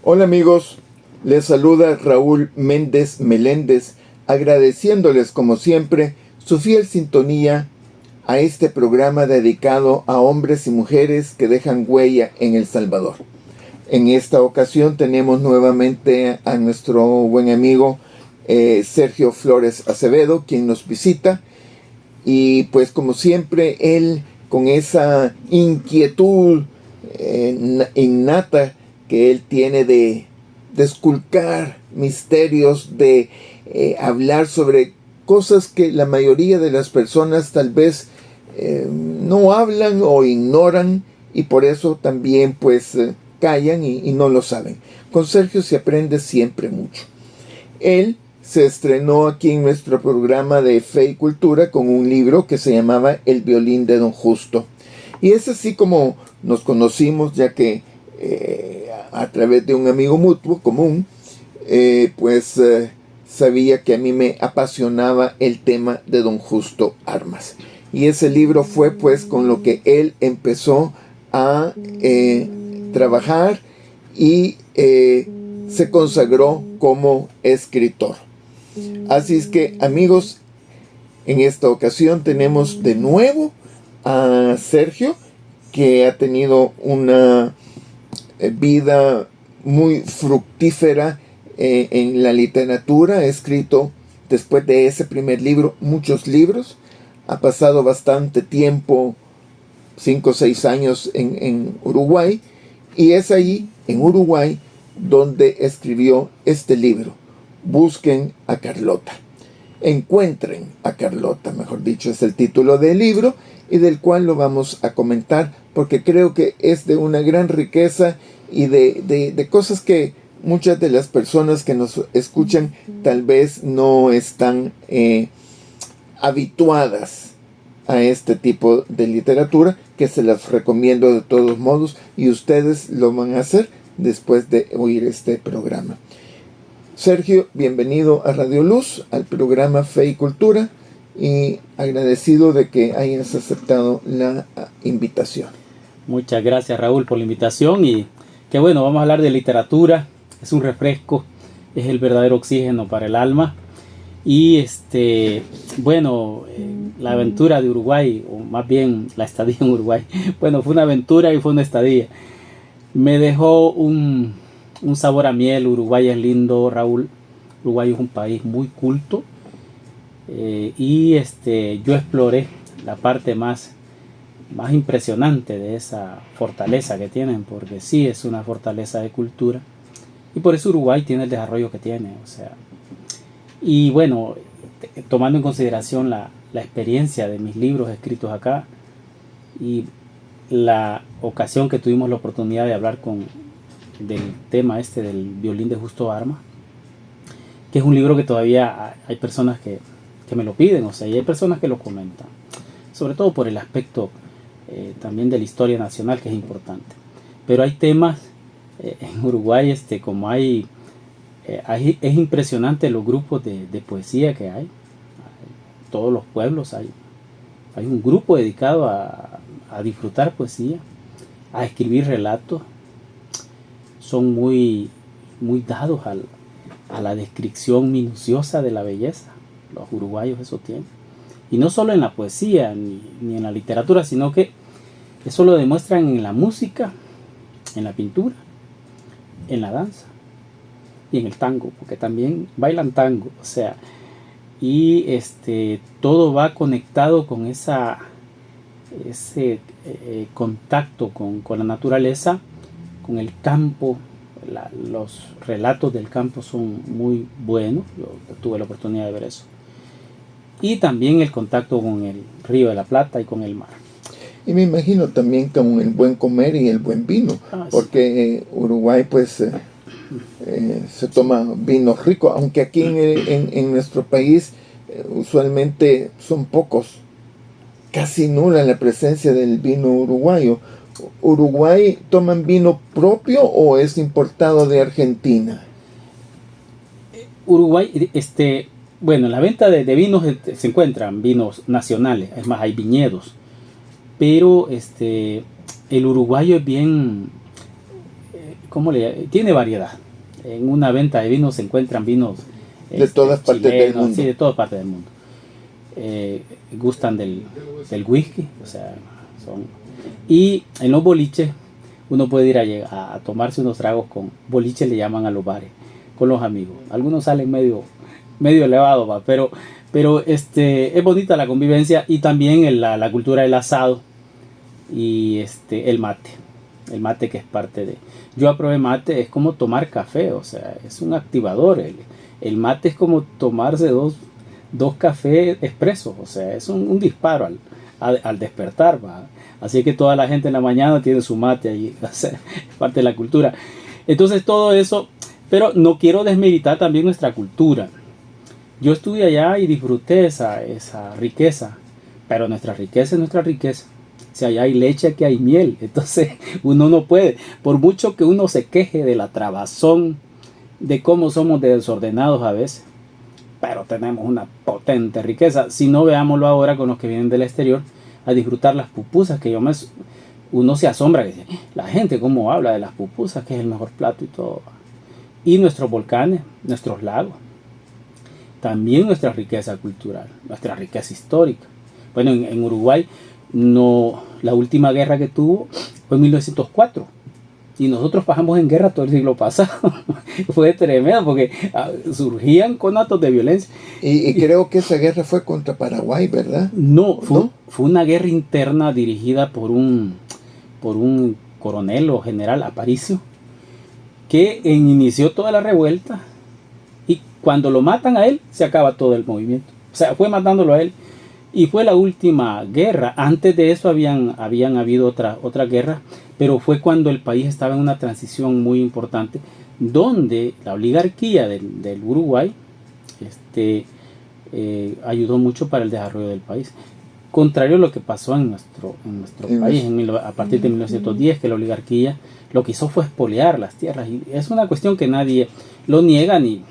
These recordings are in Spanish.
Hola amigos, les saluda Raúl Méndez Meléndez, agradeciéndoles como siempre su fiel sintonía a este programa dedicado a hombres y mujeres que dejan huella en El Salvador. En esta ocasión tenemos nuevamente a nuestro buen amigo Sergio Flores Acevedo, quien nos visita, y pues como siempre él con esa inquietud innata que él tiene de esculcar misterios, de hablar sobre cosas que la mayoría de las personas tal vez no hablan o ignoran, y por eso también pues callan y no lo saben. Con Sergio se aprende siempre mucho. Él se estrenó aquí en nuestro programa de Fe y Cultura con un libro que se llamaba El violín de Don Justo. Y es así como nos conocimos, ya que a través de un amigo mutuo común, sabía que a mí me apasionaba el tema de Don Justo Armas. Y ese libro fue pues con lo que él empezó a trabajar y se consagró como escritor. Así es que, amigos, en esta ocasión tenemos de nuevo a Sergio, que ha tenido una vida muy fructífera en la literatura. Ha escrito, después de ese primer libro, muchos libros. Ha pasado bastante tiempo, 5 o 6 años en Uruguay, y es ahí, en Uruguay, donde escribió este libro, Busquen a Carlota. Encuentren a Carlota, mejor dicho, es el título del libro, y del cual lo vamos a comentar, porque creo que es de una gran riqueza y de cosas que muchas de las personas que nos escuchan tal vez no están habituadas a este tipo de literatura, que se las recomiendo de todos modos, y ustedes lo van a hacer después de oír este programa. Sergio, bienvenido a Radio Luz, al programa Fe y Cultura, y agradecido de que hayas aceptado la invitación. Muchas gracias, Raúl, por la invitación, y qué bueno, vamos a hablar de literatura. Es un refresco, es el verdadero oxígeno para el alma. Y la aventura de Uruguay, o más bien la estadía en Uruguay, bueno, fue una aventura y fue una estadía. Me dejó un sabor a miel. Uruguay es lindo, Raúl. Uruguay es un país muy culto. Yo exploré la parte más impresionante de esa fortaleza que tienen, porque sí es una fortaleza de cultura, y por eso Uruguay tiene el desarrollo que tiene. O sea, y bueno, tomando en consideración la experiencia de mis libros escritos acá y la ocasión que tuvimos la oportunidad de hablar del tema del violín de Justo Armas, que es un libro que todavía hay personas que me lo piden, o sea, y hay personas que lo comentan, sobre todo por el aspecto también de la historia nacional, que es importante. Pero hay temas en Uruguay, como es impresionante los grupos de poesía que hay. Todos los pueblos hay un grupo dedicado a disfrutar poesía, a escribir relatos. Son muy dados a la descripción minuciosa de la belleza. Los uruguayos eso tienen. Y no solo en la poesía ni en la literatura, sino que eso lo demuestran en la música, en la pintura, en la danza y en el tango, porque también bailan tango. O sea, y todo va conectado con ese contacto con la naturaleza, con el campo. Los relatos del campo son muy buenos. Yo tuve la oportunidad de ver eso. Y también el contacto con el Río de la Plata y con el mar. Y me imagino también con el buen comer y el buen vino, porque Uruguay pues se toma vino rico, aunque aquí en nuestro país usualmente son pocos, casi nula la presencia del vino uruguayo. ¿Uruguay toman vino propio o es importado de Argentina? Uruguay, bueno, en la venta de vinos se encuentran vinos nacionales, es más, hay viñedos, pero el uruguayo es bien, tiene variedad. En una venta de vinos se encuentran vinos de todas partes del mundo. Sí, de todas partes del mundo. Gustan del whisky, o sea, y en los boliches uno puede ir a tomarse unos tragos con boliches, le llaman a los bares, con los amigos. Algunos salen medio elevados, ¿va? Pero es bonita la convivencia, y también la cultura del asado y el mate que es parte de... Yo aprobé mate, es como tomar café, o sea, es un activador. El mate es como tomarse dos cafés expresos, o sea, es un disparo al despertar, ¿va? Así que toda la gente en la mañana tiene su mate ahí, o sea, es parte de la cultura. Entonces todo eso, pero no quiero desmeritar también nuestra cultura. Yo estuve allá y disfruté esa riqueza, pero nuestra riqueza es nuestra riqueza. Si allá hay leche, aquí hay miel. Entonces uno no puede, por mucho que uno se queje de la trabazón, de cómo somos desordenados a veces, pero tenemos una potente riqueza. Si no, veámoslo ahora con los que vienen del exterior a disfrutar las pupusas, que uno se asombra, que dice, la gente cómo habla de las pupusas, que es el mejor plato y todo. Y nuestros volcanes, nuestros lagos, también nuestra riqueza cultural, nuestra riqueza histórica. Bueno, en Uruguay, la última guerra que tuvo fue en 1904. Y nosotros pasamos en guerra todo el siglo pasado. Fue tremendo porque surgían conatos de violencia. Y creo que esa guerra fue contra Paraguay, ¿verdad? No, fue una guerra interna dirigida por un coronel o general Aparicio, que inició toda la revuelta, y cuando lo matan a él, se acaba todo el movimiento. O sea, fue matándolo a él. Y fue la última guerra. Antes de eso habían habido otra guerra, pero fue cuando el país estaba en una transición muy importante, donde la oligarquía del Uruguay ayudó mucho para el desarrollo del país. Contrario a lo que pasó en nuestro país a partir de 1910, que la oligarquía lo que hizo fue expoliar las tierras. Y es una cuestión que nadie lo niega, ni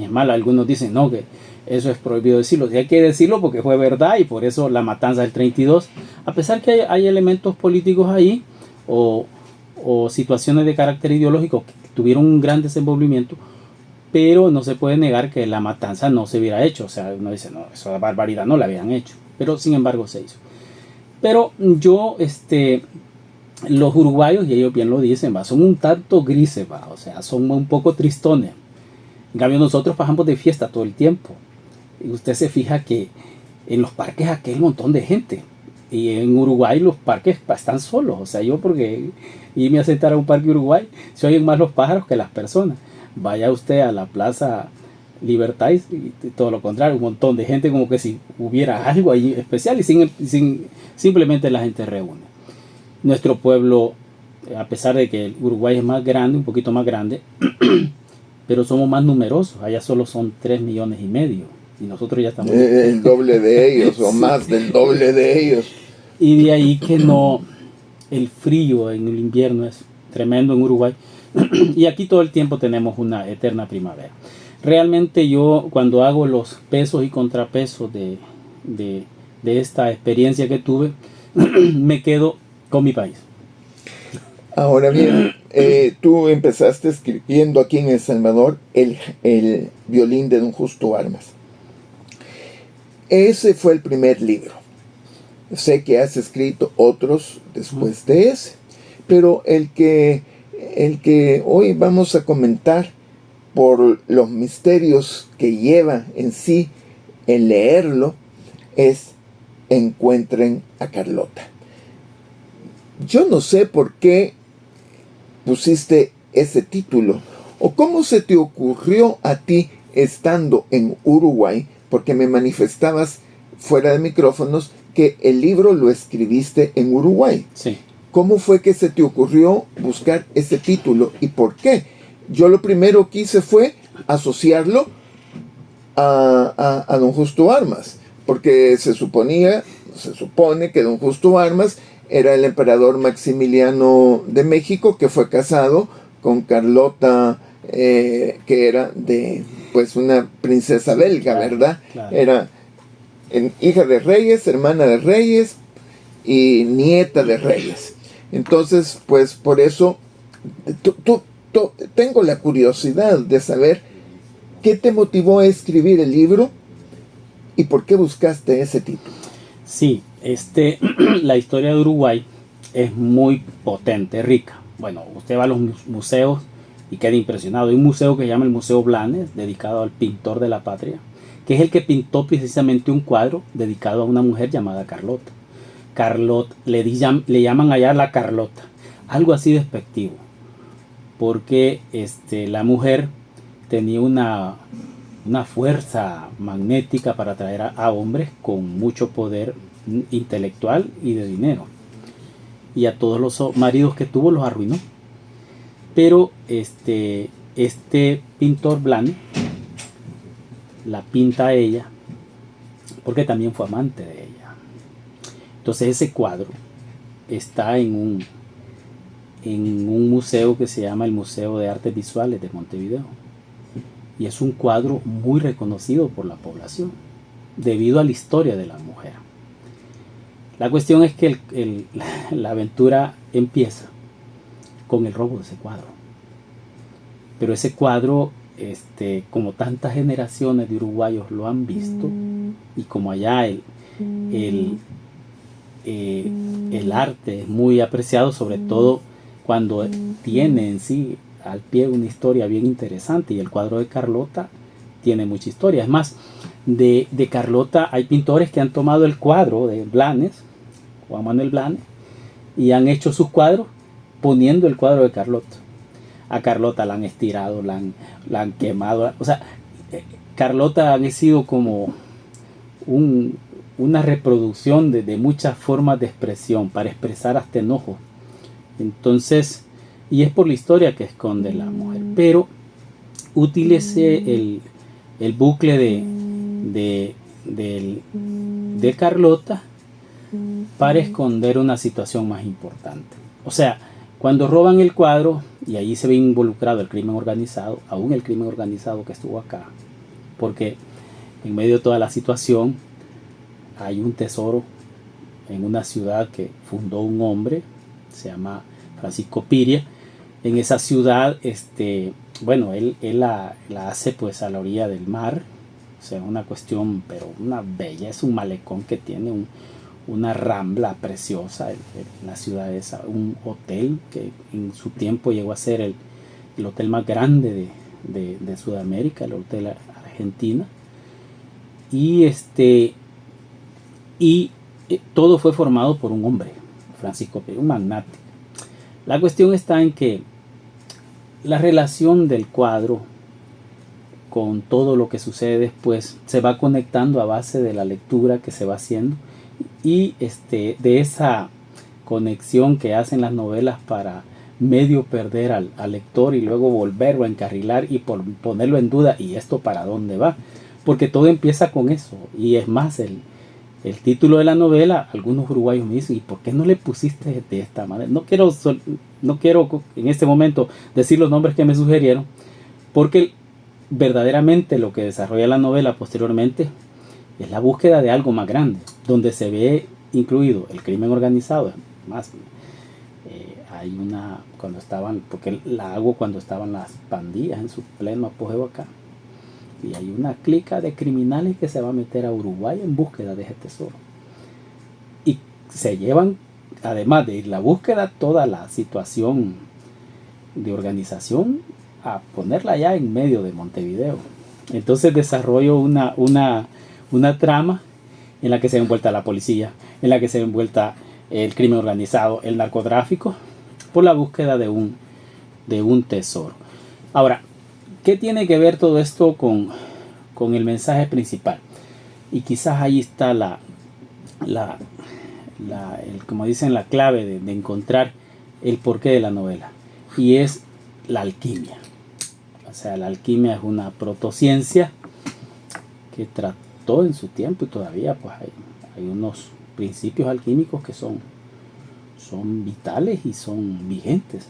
es mal. Algunos dicen, no, que eso es prohibido decirlo. Y hay que decirlo porque fue verdad, y por eso la matanza del 32, a pesar que hay elementos políticos ahí o situaciones de carácter ideológico que tuvieron un gran desenvolvimiento, pero no se puede negar que la matanza no se hubiera hecho. O sea, uno dice, no, esa barbaridad no la habían hecho, pero sin embargo se hizo. Pero los uruguayos, y ellos bien lo dicen, son un tanto grises, o sea, son un poco tristones. En cambio, nosotros pasamos de fiesta todo el tiempo. Y usted se fija que en los parques aquí hay un montón de gente. Y en Uruguay los parques están solos. O sea, yo porque irme a sentar a un parque Uruguay, se oyen más los pájaros que las personas. Vaya usted a la Plaza Libertad y todo lo contrario, un montón de gente, como que si hubiera algo ahí especial, y simplemente la gente reúne. Nuestro pueblo, a pesar de que el Uruguay es más grande, un poquito más grande, pero somos más numerosos. Allá solo son 3,5 millones, y nosotros ya estamos... el doble de ellos, o más del doble de ellos. Y de ahí que el frío en el invierno es tremendo en Uruguay, y aquí todo el tiempo tenemos una eterna primavera. Realmente yo, cuando hago los pesos y contrapesos de esta experiencia que tuve, me quedo con mi país. Ahora bien, tú empezaste escribiendo aquí en El Salvador el violín de Don Justo Armas. Ese fue el primer libro. Sé que has escrito otros después de ese, pero el que hoy vamos a comentar, por los misterios que lleva en sí el leerlo, es Encuentren a Carlota. Yo no sé por qué pusiste ese título, o cómo se te ocurrió a ti estando en Uruguay, porque me manifestabas fuera de micrófonos que el libro lo escribiste en Uruguay. Sí. ¿Cómo fue que se te ocurrió buscar ese título y por qué? Yo lo primero que hice fue asociarlo a Don Justo Armas, porque se supone que Don Justo Armas era el emperador Maximiliano de México, que fue casado con Carlota, que era de pues una princesa belga, claro, ¿verdad? Claro. Era hija de reyes, hermana de reyes y nieta de reyes. Entonces, pues por eso tengo la curiosidad de saber qué te motivó a escribir el libro y por qué buscaste ese título. Sí, la historia de Uruguay es muy potente, rica. Bueno, usted va a los museos y queda impresionado. Hay un museo que se llama el Museo Blanes, dedicado al pintor de la patria, que es el que pintó precisamente un cuadro dedicado a una mujer llamada Carlota. Le llaman allá la Carlota, algo así despectivo, porque la mujer tenía una fuerza magnética para atraer a hombres con mucho poder intelectual y de dinero, y a todos los maridos que tuvo los arruinó. Pero este pintor Blanes la pinta a ella porque también fue amante de ella. Entonces ese cuadro está en un museo que se llama el Museo de Artes Visuales de Montevideo, y es un cuadro muy reconocido por la población debido a la historia de la mujer. La cuestión es que la aventura empieza con el robo de ese cuadro, pero ese cuadro, como tantas generaciones de uruguayos lo han visto, y como allá el arte es muy apreciado, sobre todo cuando tiene en sí al pie una historia bien interesante, y el cuadro de Carlota tiene mucha historia. Es más, de Carlota hay pintores que han tomado el cuadro de Blanes, Juan Manuel Blanes, y han hecho sus cuadros poniendo el cuadro de Carlota. A Carlota la han estirado, la han quemado. O sea, Carlota ha sido como una reproducción de muchas formas de expresión, para expresar hasta enojo. Entonces, y es por la historia que esconde la mujer. Pero utilicé el bucle de Carlota para esconder una situación más importante. O sea, cuando roban el cuadro, y ahí se ve involucrado el crimen organizado, aún el crimen organizado que estuvo acá, porque en medio de toda la situación hay un tesoro en una ciudad que fundó un hombre, se llama Francisco Piria. En esa ciudad, bueno, él la hace pues a la orilla del mar, o sea, una cuestión, pero una belleza, un malecón que tiene una rambla preciosa en la ciudad esa, un hotel que en su tiempo llegó a ser el hotel más grande de Sudamérica, el Hotel Argentina, y todo fue formado por un hombre, Francisco Piria, un magnate. La cuestión está en que la relación del cuadro con todo lo que sucede después se va conectando a base de la lectura que se va haciendo, y de esa conexión que hacen las novelas para medio perder al lector y luego volverlo a encarrilar y ponerlo en duda, y esto para dónde va, porque todo empieza con eso. Y es más, el título de la novela, algunos uruguayos me dicen, ¿y por qué no le pusiste de esta manera? No quiero en este momento decir los nombres que me sugirieron, porque verdaderamente lo que desarrolla la novela posteriormente es la búsqueda de algo más grande, donde se ve incluido el crimen organizado. Más, hay porque la hago cuando estaban las pandillas en su pleno apogeo acá, y hay una clica de criminales que se va a meter a Uruguay en búsqueda de ese tesoro, y se llevan, además de la búsqueda, toda la situación de organización a ponerla ya en medio de Montevideo. Entonces desarrollo una trama en la que se ve envuelta la policía, en la que se ve envuelta el crimen organizado, el narcotráfico, por la búsqueda de un tesoro. Ahora, ¿qué tiene que ver todo esto con el mensaje principal? Y quizás ahí está como dicen, la clave de encontrar el porqué de la novela, y es la alquimia. O sea, la alquimia es una protociencia que trató en su tiempo, y todavía pues hay unos principios alquímicos que son vitales y son vigentes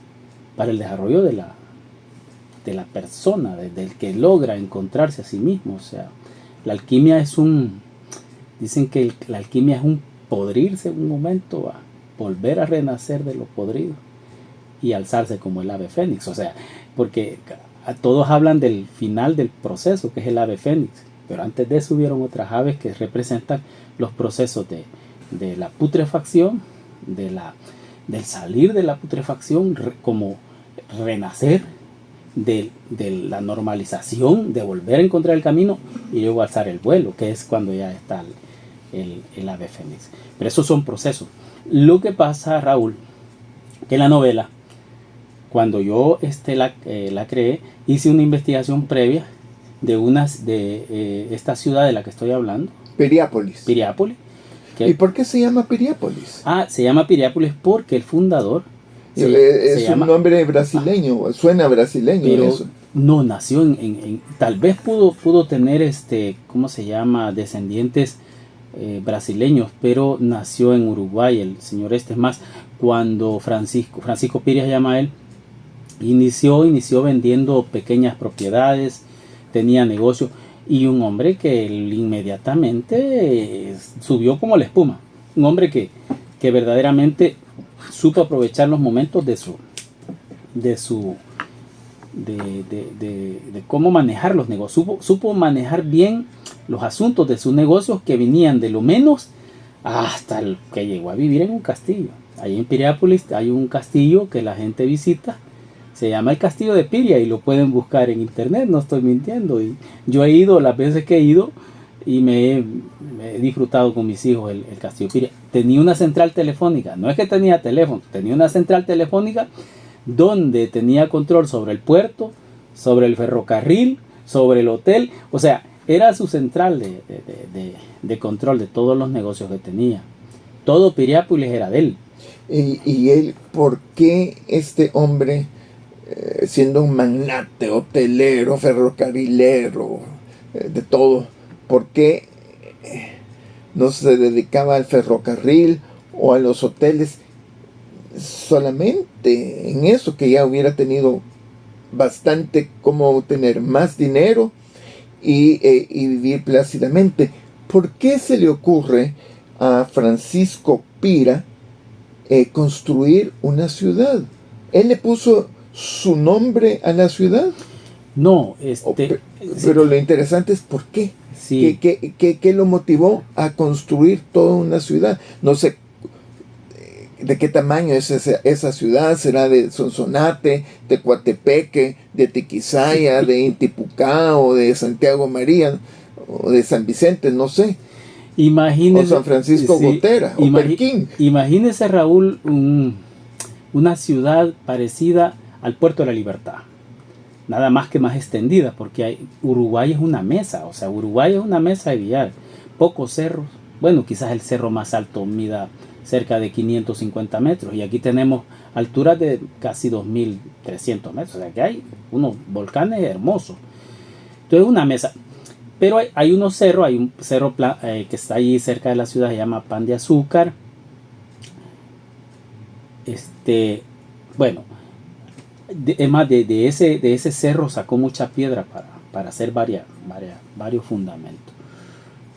para el desarrollo de la persona, del que logra encontrarse a sí mismo. O sea, la alquimia dicen que la alquimia es un podrirse en un momento, a volver a renacer de lo podrido. y alzarse como el ave fénix. O sea, porque todos hablan del final del proceso, que es el ave fénix, pero antes de eso hubieron otras aves que representan los procesos de la putrefacción, del salir de la putrefacción, como renacer, de la normalización, de volver a encontrar el camino y luego alzar el vuelo, que es cuando ya está el ave fénix. Pero esos son procesos. Lo que pasa, Raúl, que en la novela, cuando yo la creé, hice una investigación previa de esta ciudad de la que estoy hablando. Piriápolis. ¿Y por qué se llama Piriápolis? Se llama Piriápolis porque el fundador es un nombre brasileño, suena brasileño. Pero eso. No, nació tal vez pudo tener ¿cómo se llama? Descendientes brasileños, pero nació en Uruguay. El señor es más, cuando Francisco Piria se llama él, inició vendiendo pequeñas propiedades, tenía negocio, y un hombre que inmediatamente subió como la espuma, un hombre que verdaderamente supo aprovechar los momentos de cómo manejar los negocios, supo manejar bien los asuntos de sus negocios, que venían de lo menos hasta el que llegó a vivir en un castillo. Ahí en Piriápolis hay un castillo que la gente visita, se llama el Castillo de Piria, y lo pueden buscar en internet, no estoy mintiendo. Y yo he ido las veces que he ido y me he disfrutado con mis hijos el Castillo de Piria. Tenía una central telefónica, no es que tenía teléfono, tenía una central telefónica donde tenía control sobre el puerto, sobre el ferrocarril, sobre el hotel. O sea, era su central de control de todos los negocios que tenía. Todo Piriápolis era de él. ¿Y él, por qué este hombre, siendo un magnate hotelero, ferrocarrilero, de todo, por qué no se dedicaba al ferrocarril o a los hoteles, solamente en eso, que ya hubiera tenido bastante como tener más dinero y vivir plácidamente? ¿Por qué se le ocurre a Francisco Pira construir una ciudad? ¿Él le puso su nombre a la ciudad? No, pero lo interesante es por qué. Sí. ¿Qué lo motivó a construir toda una ciudad? No sé de qué tamaño es esa ciudad. ¿Será de Sonsonate, de Coatepeque, de Tiquisaya, de Intipucá, o de Santiago María, o de San Vicente? No sé. Imagínese, o San Francisco Gotera, o Perquín. Imagínese, Raúl, una ciudad parecida al Puerto de la Libertad, nada más que más extendida, porque Uruguay es una mesa, o sea, Uruguay es una mesa de billar, pocos cerros. Bueno, quizás el cerro más alto mida cerca de 550 metros, y aquí tenemos alturas de casi 2.300 metros, o sea que hay unos volcanes hermosos. Entonces, una mesa. Pero hay unos cerros, hay un cerro que está ahí cerca de la ciudad, se llama Pan de Azúcar. Bueno, es más, de ese cerro sacó mucha piedra para hacer varios fundamentos.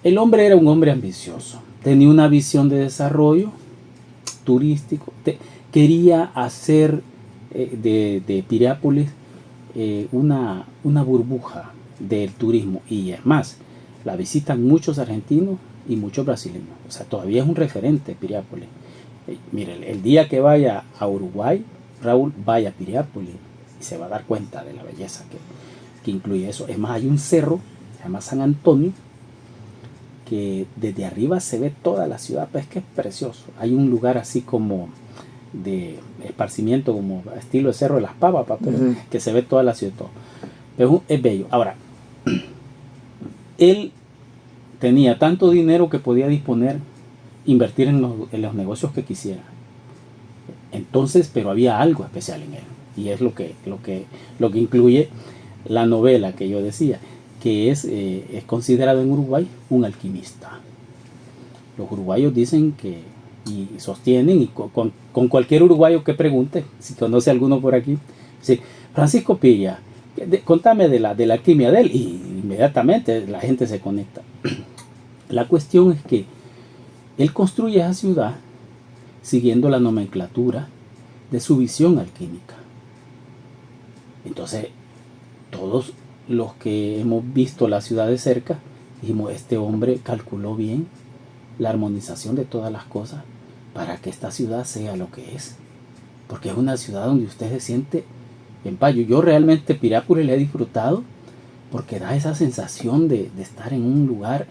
El hombre era un hombre ambicioso, tenía una visión de desarrollo turístico, quería hacer de Piriápolis una burbuja del turismo, y es más, la visitan muchos argentinos y muchos brasileños. O sea, todavía es un referente Piriápolis. Mire, el día que vaya a Uruguay, Raúl, vaya a Piriápolis y se va a dar cuenta de la belleza que incluye eso. Es más, hay un cerro, se llama San Antonio, que desde arriba se ve toda la ciudad, pues que es precioso. Hay un lugar así como de esparcimiento, como estilo de Cerro de las Pavas, pero que se ve toda la ciudad, todo. Pero es bello. Ahora, él tenía tanto dinero que podía invertir en los negocios que quisiera. Entonces, pero había algo especial en él, y es lo que incluye la novela que yo decía, que es considerado en Uruguay un alquimista. Los uruguayos dicen y sostienen, y con cualquier uruguayo que pregunte, si conoce a alguno por aquí, dice: Francisco Piria, contame de la alquimia de él, y inmediatamente la gente se conecta. La cuestión es que él construye esa ciudad siguiendo la nomenclatura de su visión alquímica. Entonces, todos los que hemos visto la ciudad de cerca, dijimos, este hombre calculó bien la armonización de todas las cosas para que esta ciudad sea lo que es. Porque es una ciudad donde usted se siente en paz. Yo realmente Pirápolis le he disfrutado porque da esa sensación de estar en un lugar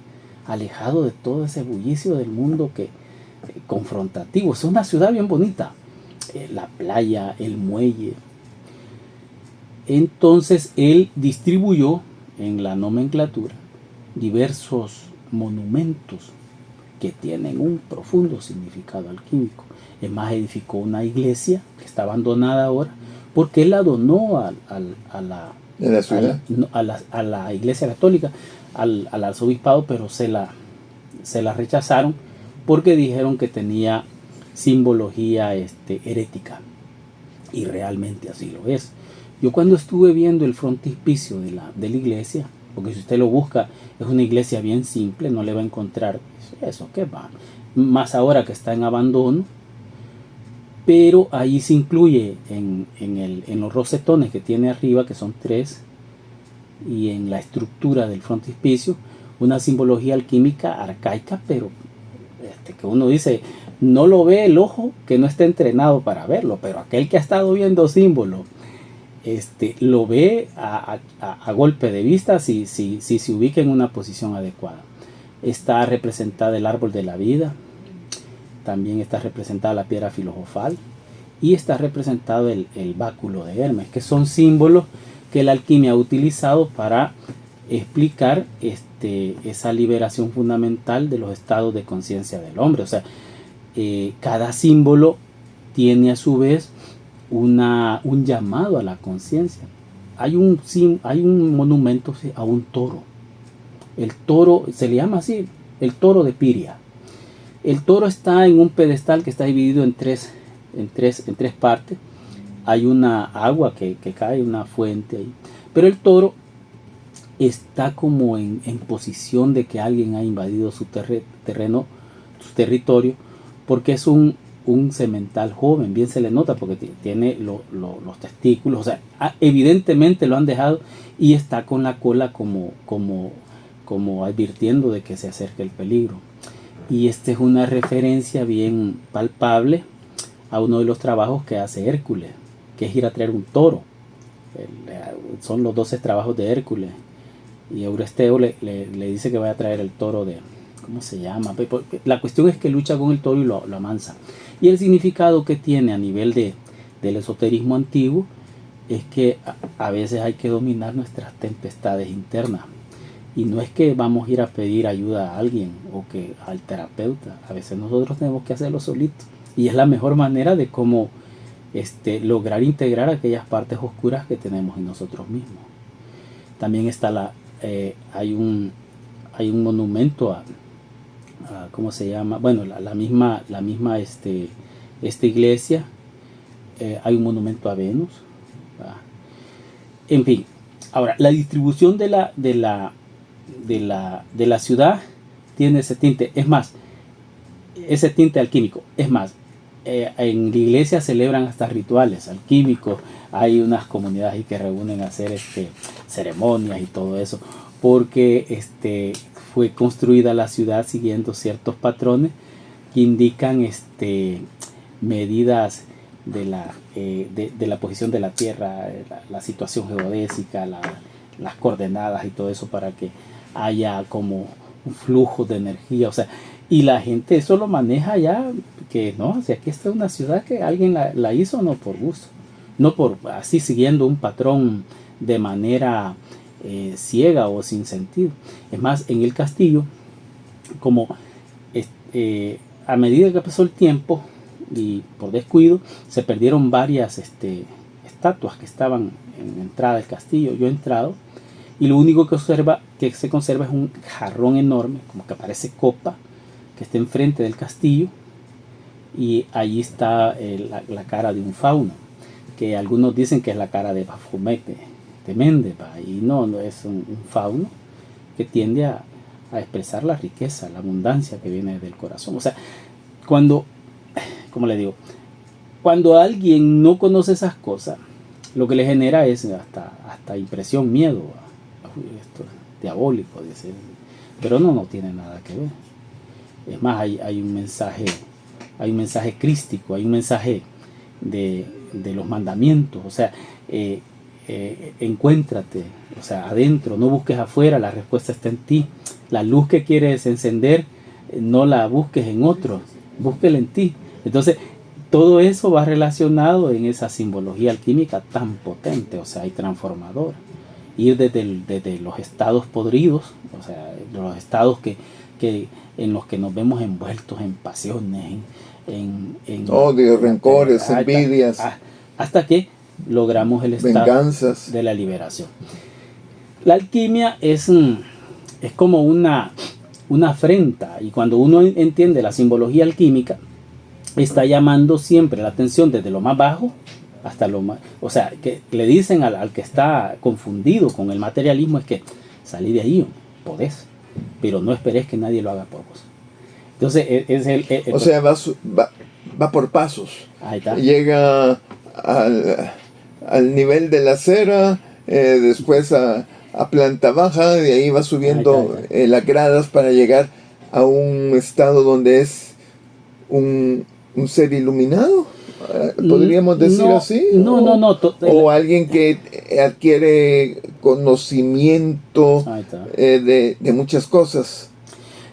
alejado de todo ese bullicio del mundo que confrontativo. Es una ciudad bien bonita. La playa, el muelle. Entonces él distribuyó en la nomenclatura diversos monumentos que tienen un profundo significado alquímico. Es más, edificó una iglesia que está abandonada ahora porque él la donó a la iglesia católica, al arzobispado, pero se la rechazaron porque dijeron que tenía simbología herética, y realmente así lo es. Yo cuando estuve viendo el frontispicio de la iglesia, porque si usted lo busca, es una iglesia bien simple, no le va a encontrar eso, ¿qué va? Más ahora que está en abandono, pero ahí se incluye en los rosetones que tiene arriba, que son 3, y en la estructura del frontispicio, una simbología alquímica arcaica, pero que uno dice, no lo ve el ojo que no está entrenado para verlo, pero aquel que ha estado viendo símbolos, lo ve a golpe de vista si se ubica en una posición adecuada. Está representada el árbol de la vida, también está representada la piedra filosofal y está representado el báculo de Hermes, que son símbolos que la alquimia ha utilizado para explicar esa liberación fundamental de los estados de conciencia del hombre. O sea, cada símbolo tiene a su vez un llamado a la conciencia. Hay un monumento a un toro. El toro se le llama así, el toro de Piria. El toro está en un pedestal que está dividido en tres partes. Hay una agua que cae, una fuente ahí. Pero el toro está como en posición de que alguien ha invadido su terreno, su territorio, porque es un semental joven, bien se le nota porque tiene los testículos, o sea, evidentemente lo han dejado y está con la cola como advirtiendo de que se acerca el peligro. Y esta es una referencia bien palpable a uno de los trabajos que hace Hércules, que es ir a traer un toro. Son los 12 trabajos de Hércules. Y Euristeo le dice que vaya a traer el toro de... ¿Cómo se llama? La cuestión es que lucha con el toro y lo amansa. Y el significado que tiene a nivel del esoterismo antiguo es que a veces hay que dominar nuestras tempestades internas. Y no es que vamos a ir a pedir ayuda a alguien o que al terapeuta. A veces nosotros tenemos que hacerlo solitos. Y es la mejor manera de cómo lograr integrar aquellas partes oscuras que tenemos en nosotros mismos. También está hay un monumento a ¿cómo se llama? Bueno, la misma esta iglesia, hay un monumento a Venus. En fin, ahora la distribución de la ciudad tiene ese tinte, es más, ese tinte alquímico. Es más, en la iglesia celebran hasta rituales alquímicos. Hay unas comunidades ahí que reúnen a hacer ceremonias y todo eso, porque fue construida la ciudad siguiendo ciertos patrones que indican medidas de la posición de la tierra, la situación geodésica, las coordenadas y todo eso, para que haya como un flujo de energía. O sea, y la gente eso lo maneja ya, que no, o sea, aquí está una ciudad que alguien la hizo no por gusto, no por así siguiendo un patrón de manera ciega o sin sentido. Es más, en el castillo, como a medida que pasó el tiempo y por descuido, se perdieron varias estatuas que estaban en la entrada del castillo. Yo he entrado y lo único que se conserva es un jarrón enorme, como que parece copa, que está enfrente del castillo, y allí está la cara de un fauno, que algunos dicen que es la cara de Baphomet, de Méndez, y no es un fauno que tiende a expresar la riqueza, la abundancia que viene del corazón. O sea, cuando, como le digo, cuando alguien no conoce esas cosas, lo que le genera es hasta impresión, miedo. Uy, esto es diabólico, dice. Pero no tiene nada que ver. Es más, hay un mensaje crístico, hay un mensaje de los mandamientos. O sea, encuéntrate, o sea, adentro, no busques afuera, la respuesta está en ti. La luz que quieres encender, no la busques en otros, búsquela en ti. Entonces, todo eso va relacionado en esa simbología alquímica tan potente, o sea, y transformadora. Ir desde los estados podridos, o sea, los estados en los que nos vemos envueltos en pasiones, en odio, rencores, envidias, hasta que logramos el estado venganzas de la liberación. La alquimia es como una afrenta, y cuando uno entiende la simbología alquímica, está llamando siempre la atención desde lo más bajo hasta lo más, o sea, que le dicen al que está confundido con el materialismo, es que salí de ahí, podés, pero no esperes que nadie lo haga por vos. Entonces o sea, va por pasos. Ahí está. Llega al nivel de la cera, después a planta baja, de ahí va subiendo ahí está. Las gradas para llegar a un estado donde es un ser iluminado. ¿Podríamos decir así? No. O alguien que adquiere conocimiento de muchas cosas.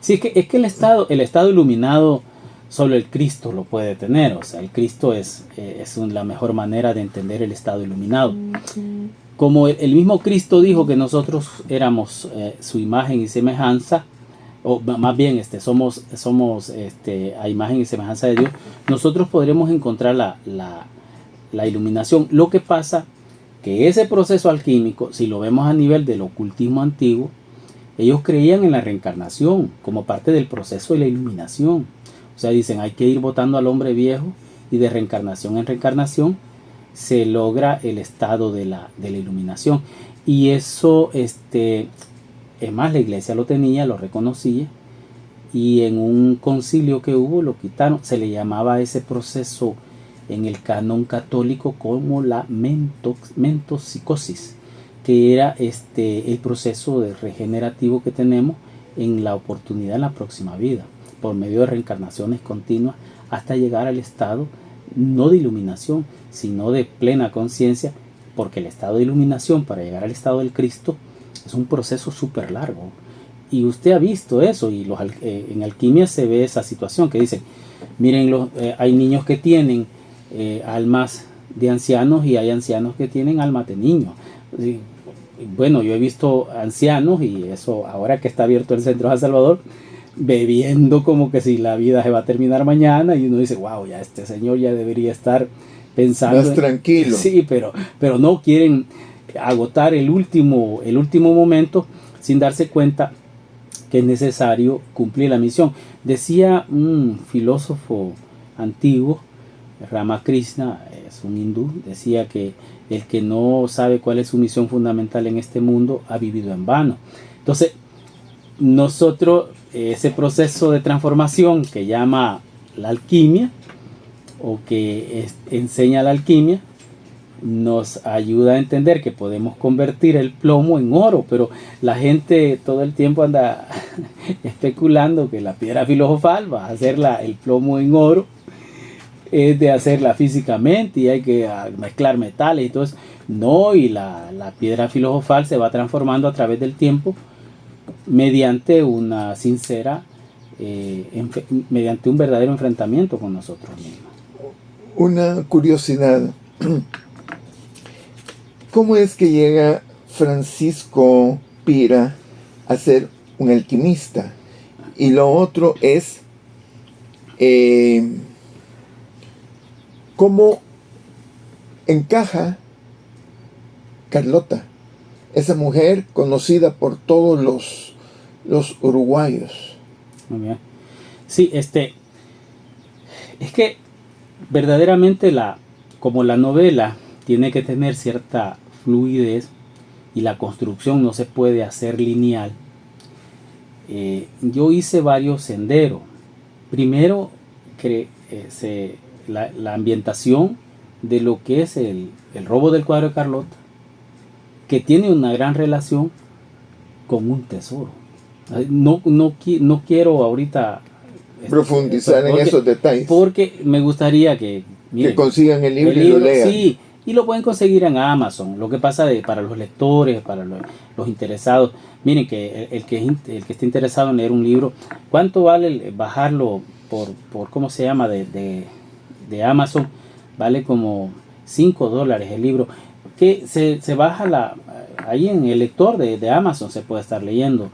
Sí, es que el estado iluminado solo el Cristo lo puede tener. O sea, el Cristo es la mejor manera de entender el estado iluminado. Como el mismo Cristo dijo que nosotros éramos su imagen y semejanza, o más bien somos a imagen y semejanza de Dios, nosotros podremos encontrar la iluminación. Lo que pasa que ese proceso alquímico, si lo vemos a nivel del ocultismo antiguo, ellos creían en la reencarnación como parte del proceso de la iluminación. O sea, dicen, hay que ir botando al hombre viejo, y de reencarnación en reencarnación se logra el estado de la iluminación. Y eso, es más, la iglesia lo tenía, lo reconocía, y en un concilio que hubo lo quitaron. Se le llamaba a ese proceso en el canon católico como la mentopsicosis, que era el proceso de regenerativo que tenemos en la oportunidad en la próxima vida, por medio de reencarnaciones continuas, hasta llegar al estado no de iluminación, sino de plena conciencia, porque el estado de iluminación, para llegar al estado del Cristo, es un proceso súper largo. Y usted ha visto eso, y en alquimia se ve esa situación que dicen, miren, hay niños que tienen almas de ancianos, y hay ancianos que tienen almas de niños. Bueno, yo he visto ancianos, y eso ahora que está abierto el centro de San Salvador, bebiendo como que si la vida se va a terminar mañana, y uno dice, wow, ya este señor ya debería estar pensando más tranquilo. Sí, pero no quieren agotar el último momento sin darse cuenta que es necesario cumplir la misión. Decía un filósofo antiguo, Ramakrishna, es un hindú, decía que el que no sabe cuál es su misión fundamental en este mundo ha vivido en vano. Entonces, nosotros, ese proceso de transformación que llama la alquimia, o que enseña la alquimia, nos ayuda a entender que podemos convertir el plomo en oro, pero la gente todo el tiempo anda especulando que la piedra filosofal va a hacer el plomo en oro, es de hacerla físicamente y hay que mezclar metales y todo eso. No, y la piedra filosofal se va transformando a través del tiempo mediante una sincera, mediante un verdadero enfrentamiento con nosotros mismos. Una curiosidad. ¿Cómo es que llega Francisco Pira a ser un alquimista? Y lo otro es, ¿cómo encaja Carlota, esa mujer conocida por todos los uruguayos? Muy bien. Sí, es que verdaderamente como la novela tiene que tener cierta fluidez y la construcción no se puede hacer lineal, yo hice varios senderos. Primero la ambientación de lo que es el robo del cuadro de Carlota, que tiene una gran relación con un tesoro. No quiero ahorita profundizar en esos detalles. Porque me gustaría que consigan el libro y lo lean. Sí, y lo pueden conseguir en Amazon. Lo que pasa para los lectores, para los interesados, miren que el que esté interesado en leer un libro, ¿cuánto vale bajarlo por ¿cómo se llama? De Amazon? Vale como $5 el libro, que se baja ahí en el lector de Amazon, se puede estar leyendo.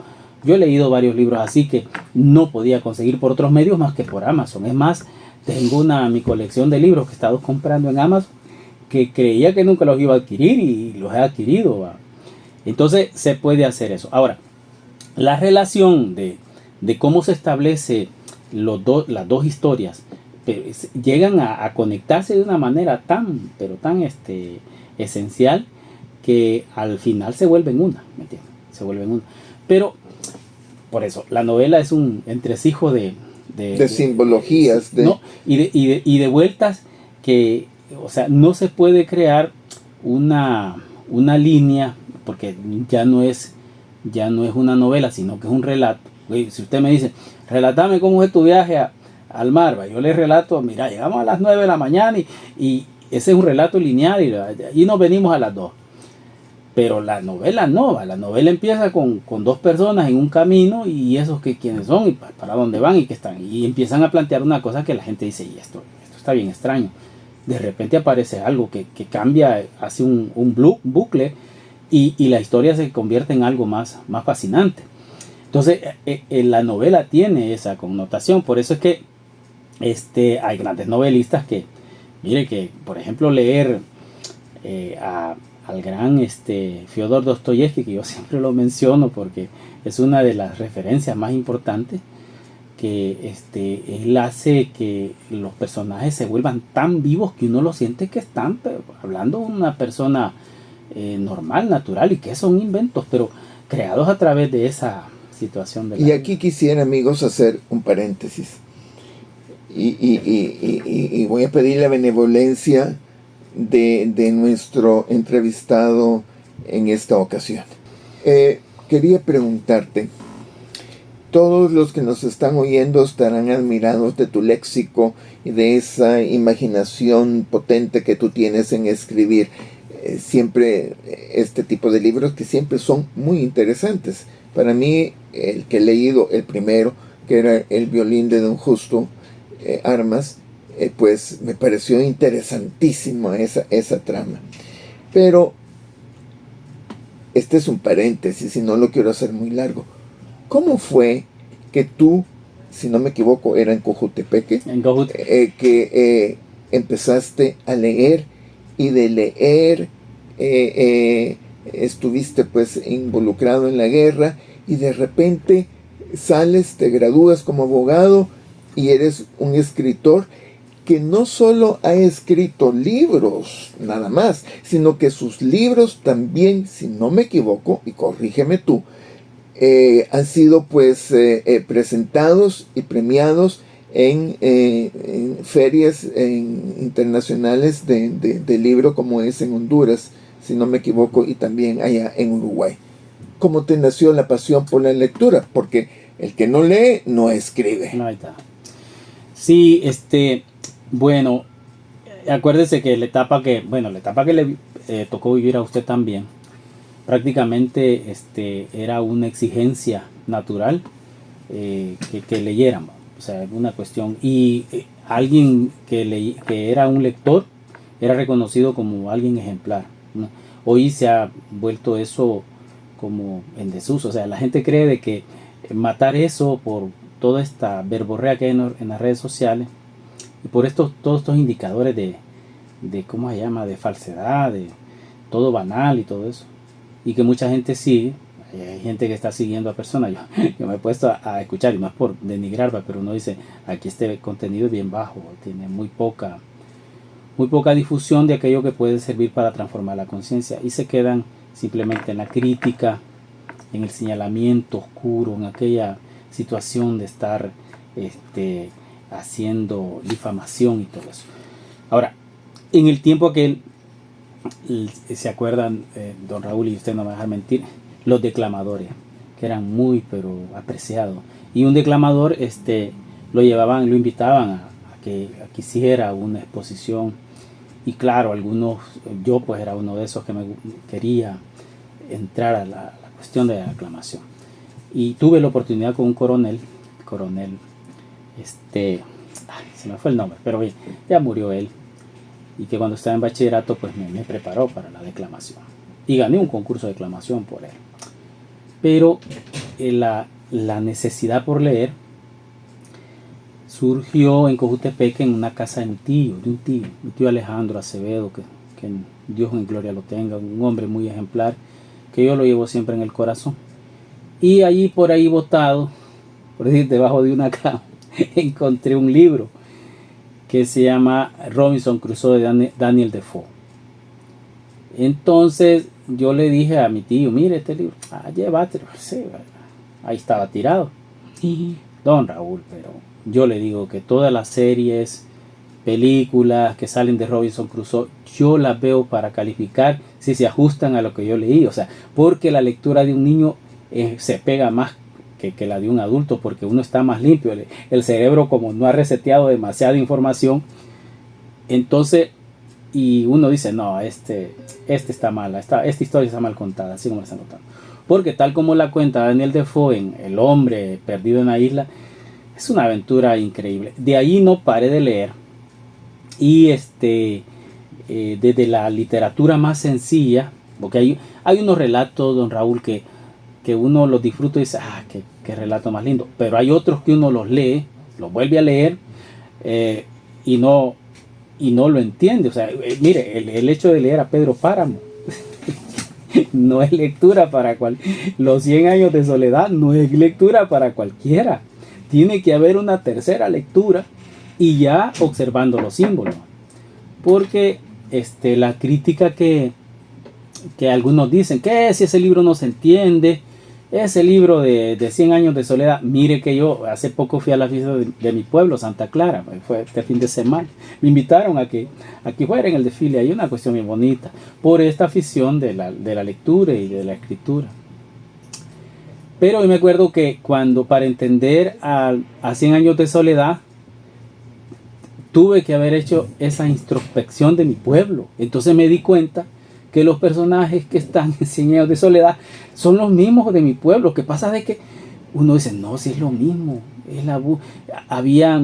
Yo he leído varios libros así que no podía conseguir por otros medios más que por Amazon. Es más, tengo mi colección de libros que he estado comprando en Amazon, que creía que nunca los iba a adquirir y los he adquirido, ¿va? Entonces se puede hacer eso. Ahora, la relación de cómo se establece las dos historias, llegan a conectarse de una manera pero tan esencial, que al final se vuelven una, ¿me entiendes? Se vuelven una. Pero por eso, la novela es un entresijo de simbologías. ¿no? y de vueltas que, o sea, no se puede crear una línea, porque ya no es una novela, sino que es un relato. Si usted me dice, relatame cómo es tu viaje al mar, yo le relato, mira, llegamos a las 9 de la mañana y ese es un relato lineal y nos venimos a las 2. Pero la novela no, la novela empieza con dos personas en un camino, y esos que quiénes son y para dónde van y qué están, y empiezan a plantear una cosa que la gente dice, y esto está bien extraño. De repente aparece algo que cambia, hace un bucle, y la historia se convierte en algo más fascinante. Entonces la novela tiene esa connotación. Por eso es que hay grandes novelistas que, mire, que por ejemplo leer al gran Fyodor Dostoyevsky, que yo siempre lo menciono porque es una de las referencias más importantes, que él hace que los personajes se vuelvan tan vivos que uno lo siente que están hablando de una persona normal, natural, y que son inventos, pero creados a través de esa situación. Y aquí quisiera, amigos, hacer un paréntesis. Y voy a pedir la benevolencia de nuestro entrevistado en esta ocasión. Quería preguntarte, todos los que nos están oyendo estarán admirados de tu léxico y de esa imaginación potente que tú tienes en escribir siempre este tipo de libros, que siempre son muy interesantes. Para mí, el que he leído, el primero, que era El violín de Don Justo Armas, pues me pareció interesantísima esa trama. Pero este es un paréntesis y no lo quiero hacer muy largo. ¿Cómo fue que tú, si no me equivoco, era en Cojutepeque, que empezaste a leer, y de leer estuviste pues involucrado en la guerra, y de repente sales, te gradúas como abogado y eres un escritor que no solo ha escrito libros nada más, sino que sus libros también, si no me equivoco, y corrígeme tú, han sido pues presentados y premiados en ferias internacionales de libro, como es en Honduras, si no me equivoco, y también allá en Uruguay. ¿Cómo te nació la pasión por la lectura? Porque el que no lee no escribe. No, ahí está. Sí, bueno, acuérdese que la etapa que le tocó vivir a usted también, prácticamente era una exigencia natural que leyéramos. O sea, una cuestión. Y alguien que era un lector era reconocido como alguien ejemplar, ¿no? Hoy se ha vuelto eso como en desuso. O sea, la gente cree de que matar eso por toda esta verborrea que hay en las redes sociales, y por todos estos indicadores de ¿cómo se llama?, de falsedad, de todo banal y todo eso, y que mucha gente sigue. Hay gente que está siguiendo a personas. Yo me he puesto a escuchar, y no es por denigrar, pero uno dice, aquí este contenido es bien bajo, tiene muy poca difusión de aquello que puede servir para transformar la conciencia, y se quedan simplemente en la crítica, en el señalamiento oscuro, en aquella situación de estar haciendo difamación y todo eso. Ahora, en el tiempo que se acuerdan, don Raúl, y usted no me va a dejar mentir, los declamadores, que eran muy, pero apreciados. Y un declamador, lo llevaban, lo invitaban a que hiciera una exposición. Y claro, algunos, yo pues era uno de esos que me quería entrar a la cuestión de la aclamación. Y tuve la oportunidad con un coronel, se me fue el nombre, pero bien, ya murió él. Y que cuando estaba en bachillerato pues me preparó para la declamación. Y gané un concurso de declamación por él. Pero la necesidad por leer surgió en Cojutepec, en una casa de un tío Alejandro Acevedo, que Dios en gloria lo tenga, un hombre muy ejemplar, que yo lo llevo siempre en el corazón. Y allí por ahí botado, por decir, debajo de una cama, encontré un libro que se llama Robinson Crusoe de Daniel Defoe. Entonces yo le dije a mi tío, mire este libro, llévatelo. Sí, ahí estaba tirado. Don Raúl, pero yo le digo que todas las series, películas que salen de Robinson Crusoe, yo las veo para calificar si se ajustan a lo que yo leí. O sea, porque la lectura de un niño se pega más que la de un adulto, porque uno está más limpio. El cerebro, como no ha reseteado demasiada información, entonces, y uno dice, no, está mala, esta historia está mal contada, así como la están contando. Porque tal como la cuenta Daniel Defoe en El hombre perdido en la isla, es una aventura increíble. De ahí no paré de leer. Y desde la literatura más sencilla, porque hay unos relatos, don Raúl, que uno los disfruta y dice, qué relato más lindo. Pero hay otros que uno los lee, los vuelve a leer y no lo entiende. O sea, mire, el hecho de leer a Pedro Páramo no es lectura para los 100 años de soledad no es lectura para cualquiera. Tiene que haber una tercera lectura y ya observando los símbolos. Porque la crítica que algunos dicen que si ese libro no se entiende, ese libro de 100 años de soledad, mire que yo hace poco fui a la fiesta de mi pueblo, Santa Clara, fue este fin de semana, me invitaron a que fuera en el desfile, hay una cuestión bien bonita, por esta afición de la lectura y de la escritura. Pero yo me acuerdo que para entender a 100 años de soledad, tuve que haber hecho esa introspección de mi pueblo. Entonces me di cuenta que los personajes que están en 100 años de soledad son los mismos de mi pueblo. Lo que pasa es que uno dice, no, si es lo mismo.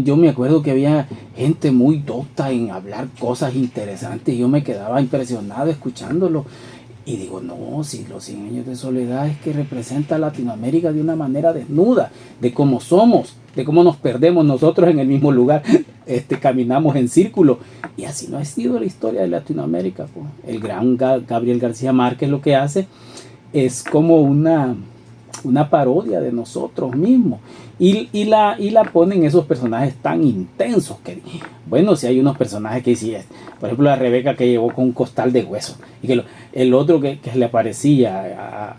Yo me acuerdo que había gente muy docta en hablar cosas interesantes. Yo me quedaba impresionado escuchándolo. Y digo, no, si los 100 años de soledad es que representa a Latinoamérica de una manera desnuda, de cómo somos, de cómo nos perdemos nosotros en el mismo lugar, caminamos en círculo. Y así no ha sido la historia de Latinoamérica. Pues. El gran Gabriel García Márquez lo que hace es como una parodia de nosotros mismos. Y la ponen esos personajes tan intensos que, bueno, si hay unos personajes que sí, por ejemplo la Rebeca que llegó con un costal de huesos, y que el otro que le aparecía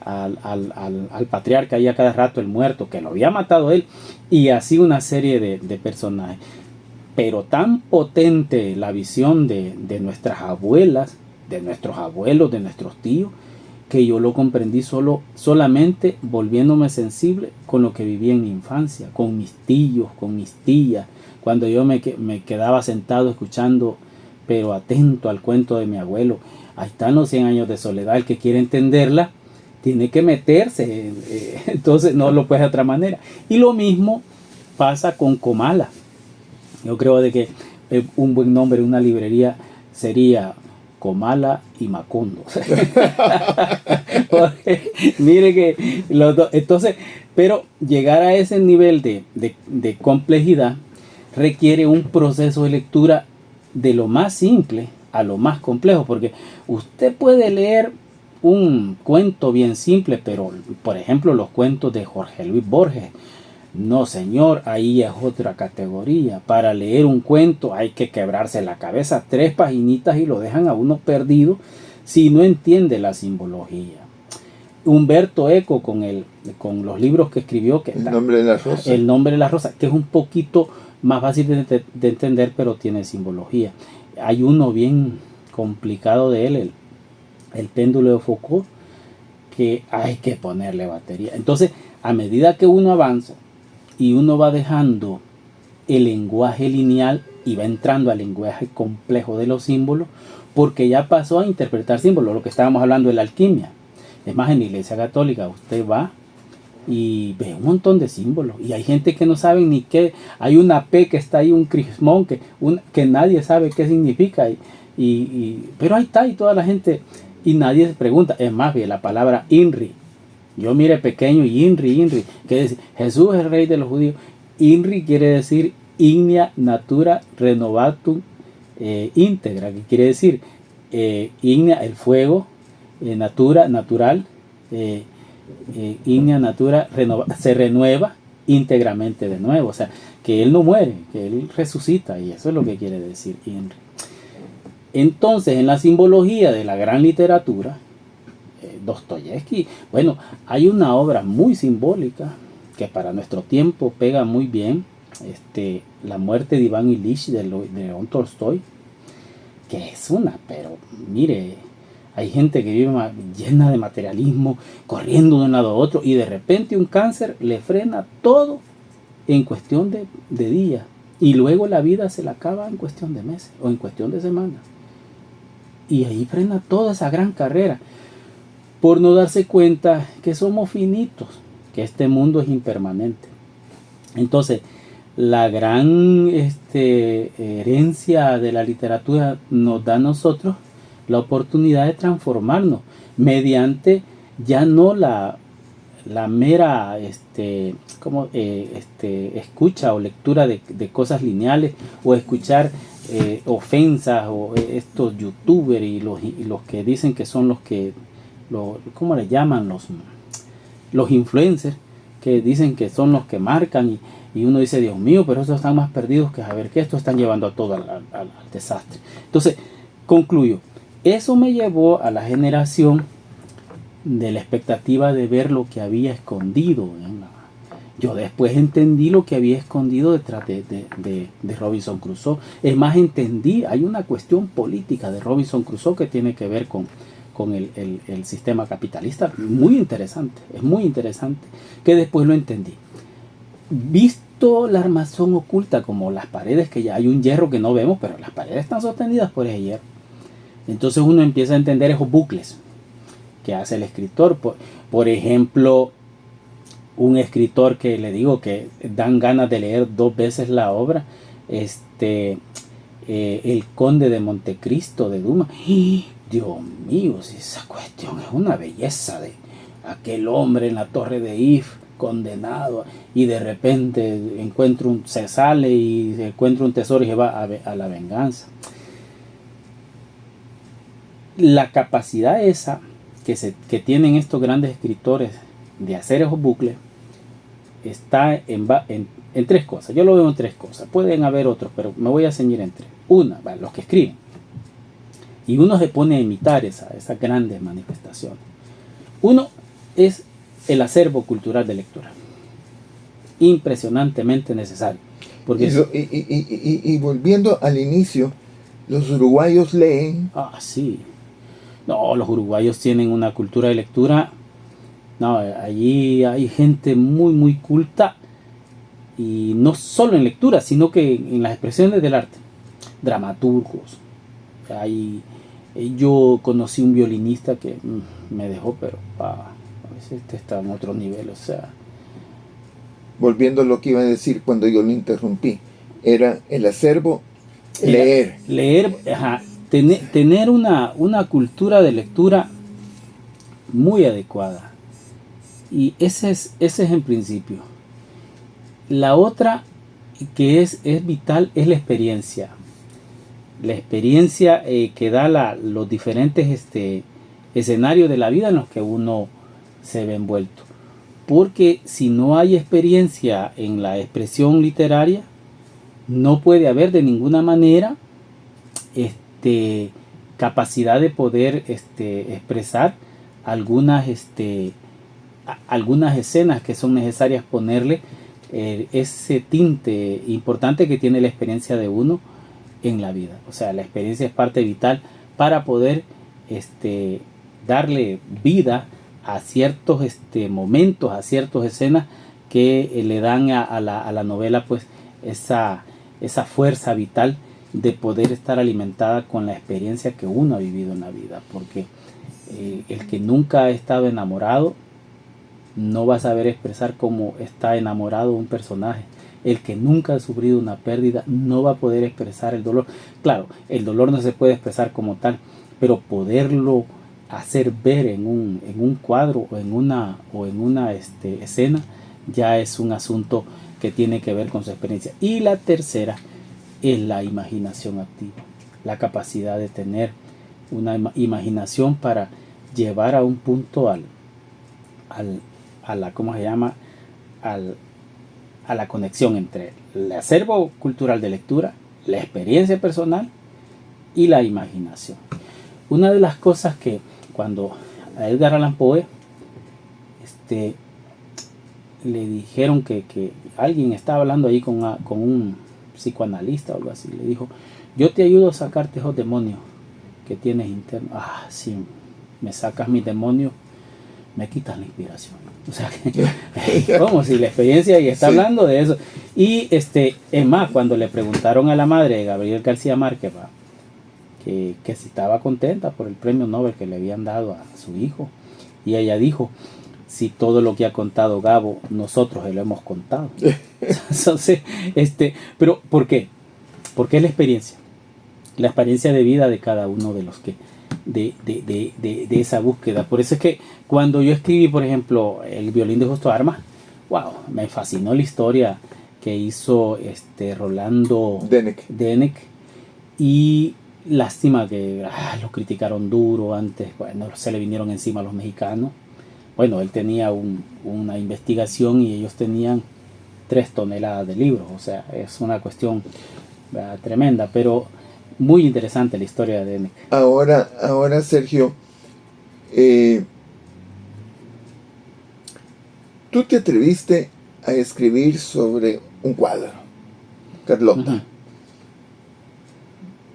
al patriarca ahí a cada rato, el muerto, que lo había matado él, y así una serie de personajes. Pero tan potente la visión de nuestras abuelas, de nuestros abuelos, de nuestros tíos, que yo lo comprendí solamente volviéndome sensible con lo que viví en mi infancia, con mis tíos, con mis tías, cuando yo me quedaba sentado escuchando, pero atento al cuento de mi abuelo. Ahí están los 100 años de soledad. El que quiere entenderla tiene que meterse, entonces no lo puede de otra manera. Y lo mismo pasa con Comala. Yo creo de que un buen nombre de una librería sería Comala y Macondo. Porque, mire que los dos, entonces, pero llegar a ese nivel de complejidad requiere un proceso de lectura de lo más simple a lo más complejo, porque usted puede leer un cuento bien simple, pero por ejemplo los cuentos de Jorge Luis Borges, no señor, ahí es otra categoría. Para leer un cuento hay que quebrarse la cabeza 3 paginitas y lo dejan a uno perdido si no entiende la simbología. Humberto Eco con los libros que escribió, El nombre de la rosa. El nombre de la rosa, que es un poquito más fácil de entender, pero tiene simbología. Hay uno bien complicado de él, el péndulo de Foucault, que hay que ponerle batería. Entonces, a medida que uno avanza y uno va dejando el lenguaje lineal y va entrando al lenguaje complejo de los símbolos, porque ya pasó a interpretar símbolos, lo que estábamos hablando de la alquimia. Es más, en la Iglesia Católica usted va y ve un montón de símbolos, y hay gente que no sabe ni qué, hay una P que está ahí, un crismón que nadie sabe qué significa, pero ahí está, y toda la gente, y nadie se pregunta. Es más, bien la palabra INRI, yo mire pequeño, y INRI, que dice Jesús es el rey de los judíos. INRI quiere decir Ignea Natura Renovatum Integra, que quiere decir Ignea, el fuego, natura, natural, Ignea Natura se renueva íntegramente de nuevo. O sea, que él no muere, que él resucita, y eso es lo que quiere decir INRI. Entonces, en la simbología de la gran literatura, Dostoyevsky, bueno, hay una obra muy simbólica que para nuestro tiempo pega muy bien, La muerte de Iván Ilich de León Tolstoy, que es pero mire, hay gente que vive llena de materialismo, corriendo de un lado a otro, y de repente un cáncer le frena todo en cuestión de días, y luego la vida se la acaba en cuestión de meses o en cuestión de semanas, y ahí frena toda esa gran carrera, por no darse cuenta que somos finitos, que este mundo es impermanente. Entonces, la gran herencia de la literatura nos da a nosotros la oportunidad de transformarnos mediante ya no la mera escucha o lectura de cosas lineales, o escuchar ofensas, o estos youtubers y los que dicen que son ¿cómo le llaman? Los influencers, que dicen que son los que marcan, y uno dice, Dios mío, pero estos están más perdidos que saber que estos están llevando a todo al desastre. Entonces, concluyo, eso me llevó a la generación de la expectativa de ver lo que había escondido. Yo después entendí lo que había escondido detrás de Robinson Crusoe. Es más, entendí, hay una cuestión política de Robinson Crusoe que tiene que ver con el sistema capitalista, muy interesante, es muy interesante, que después lo entendí. Visto la armazón oculta, como las paredes, que ya hay un hierro que no vemos, pero las paredes están sostenidas por ese hierro. Entonces uno empieza a entender esos bucles que hace el escritor. Por ejemplo, un escritor que le digo que dan ganas de leer 2 veces la obra, El Conde de Montecristo de Dumas. Dios mío, si esa cuestión es una belleza, de aquel hombre en la torre de If condenado, y de repente se sale y encuentra un tesoro y se va a la venganza. La capacidad esa que tienen estos grandes escritores de hacer esos bucles está en 3 cosas. Yo lo veo en 3 cosas. Pueden haber otros, pero me voy a ceñir en 3. Una, los que escriben. Y uno se pone a imitar esas grandes manifestaciones. Uno es el acervo cultural de lectura. Impresionantemente necesario. Porque y volviendo al inicio, los uruguayos leen. Sí. No, los uruguayos tienen una cultura de lectura. No, allí hay gente muy, muy culta. Y no solo en lectura, sino que en las expresiones del arte. Dramaturgos. Yo conocí un violinista que me dejó, pero a veces está en otro nivel, o sea. Volviendo a lo que iba a decir cuando yo lo interrumpí, era el acervo, leer. Leer, tener una cultura de lectura muy adecuada. Y ese es en principio. La otra que es vital es la experiencia. La experiencia que da los diferentes escenarios de la vida en los que uno se ve envuelto. Porque si no hay experiencia en la expresión literaria, no puede haber de ninguna manera capacidad de poder expresar algunas escenas que son necesarias ponerle, ese tinte importante que tiene la experiencia de uno en la vida. O sea, la experiencia es parte vital para poder darle vida a ciertos momentos, a ciertas escenas que le dan a la novela pues esa fuerza vital de poder estar alimentada con la experiencia que uno ha vivido en la vida, porque el que nunca ha estado enamorado no va a saber expresar cómo está enamorado un personaje. El que nunca ha sufrido una pérdida no va a poder expresar el dolor. Claro, el dolor no se puede expresar como tal, pero poderlo hacer ver en un cuadro o en una escena ya es un asunto que tiene que ver con su experiencia. Y la tercera es la imaginación activa, la capacidad de tener una imaginación para llevar a un punto a la conexión entre el acervo cultural de lectura, la experiencia personal y la imaginación. Una de las cosas que cuando a Edgar Allan Poe le dijeron que alguien estaba hablando ahí con un psicoanalista o algo así, le dijo: yo te ayudo a sacarte esos demonios que tienes internos. Si me sacas mis demonios, me quitas la inspiración. O sea, como si la experiencia, y está hablando de eso. Y es más, cuando le preguntaron a la madre de Gabriel García Márquez que si estaba contenta por el premio Nobel que le habían dado a su hijo, y ella dijo: si todo lo que ha contado Gabo, nosotros se lo hemos contado. Entonces, pero ¿por qué? Porque es la experiencia de vida de cada uno de los que de esa búsqueda. Por eso es que cuando yo escribí, por ejemplo, El violín de Justo Armas, wow, me fascinó la historia que hizo Rolando Denek, y lástima que lo criticaron duro antes. Bueno, se le vinieron encima a los mexicanos. Bueno, él tenía una investigación y ellos tenían 3 toneladas de libros. O sea, es una cuestión tremenda, pero muy interesante la historia de Denek. Ahora Sergio, tú te atreviste a escribir sobre un cuadro, Carlota. Uh-huh.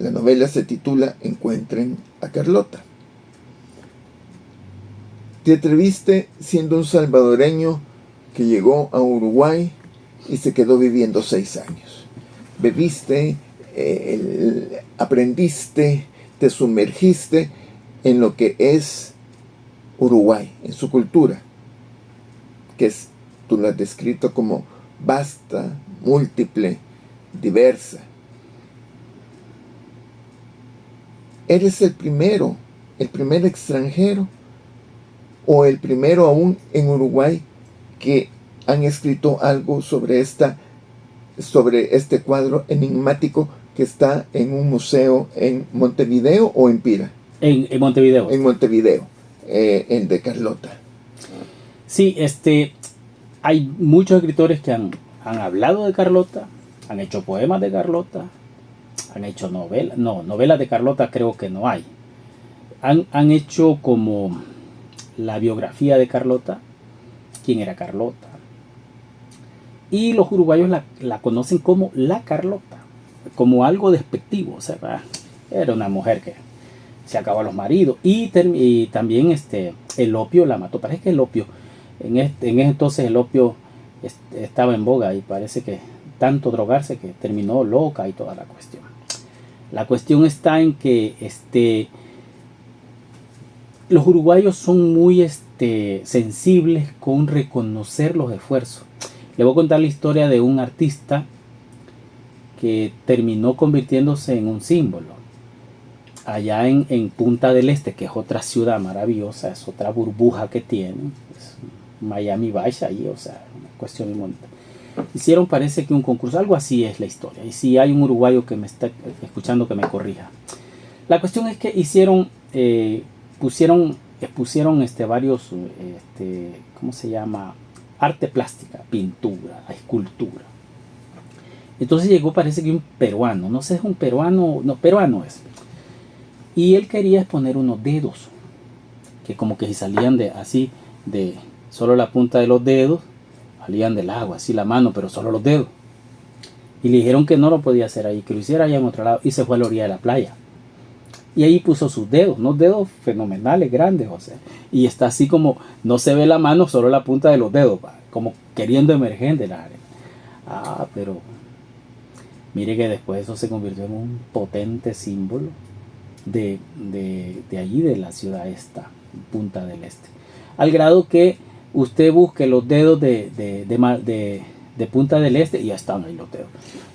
La novela se titula Encuentren a Carlota. Te atreviste siendo un salvadoreño que llegó a Uruguay y se quedó viviendo 6 años. Bebiste, aprendiste, te sumergiste en lo que es Uruguay, en su cultura, que tú lo has descrito como vasta, múltiple, diversa. ¿Eres el primer extranjero o el primero aún en Uruguay que han escrito algo sobre este cuadro enigmático que está en un museo en Montevideo o en Pira? En Montevideo. En Montevideo, el de Carlota. Sí, hay muchos escritores que han hablado de Carlota, han hecho poemas de Carlota, han hecho novelas. No, novelas de Carlota creo que no hay. Han hecho como la biografía de Carlota, quién era Carlota. Y los uruguayos la conocen como la Carlota, como algo despectivo. O sea, era una mujer que se acabó a los maridos. Y también el opio la mató. Parece que el opio, en ese entonces el opio estaba en boga y parece que tanto drogarse que terminó loca y toda la cuestión. La cuestión está en que los uruguayos son muy sensibles con reconocer los esfuerzos. Le voy a contar la historia de un artista que terminó convirtiéndose en un símbolo. Allá en Punta del Este, que es otra ciudad maravillosa, es otra burbuja que tiene. Es Miami Vice ahí, o sea, una cuestión muy bonita. Hicieron, parece que un concurso, algo así es la historia. Y si hay un uruguayo que me está escuchando, que me corrija. La cuestión es que pusieron varios, ¿cómo se llama? Arte plástica, pintura, escultura. Entonces llegó, parece que un peruano, no sé, es un peruano, no, peruano es. Y él quería exponer unos dedos, que como que salían de solo la punta de los dedos, salían del agua, así la mano, pero solo los dedos. Y le dijeron que no lo podía hacer ahí, que lo hiciera allá en otro lado, y se fue a la orilla de la playa. Y ahí puso sus dedos, unos dedos fenomenales, grandes, o sea, y está así como, no se ve la mano, solo la punta de los dedos, como queriendo emerger de la arena. Pero mire que después eso se convirtió en un potente símbolo de allí, de la ciudad esta, Punta del Este. Al grado que usted busque los dedos de Punta del Este y ya están ahí los dedos.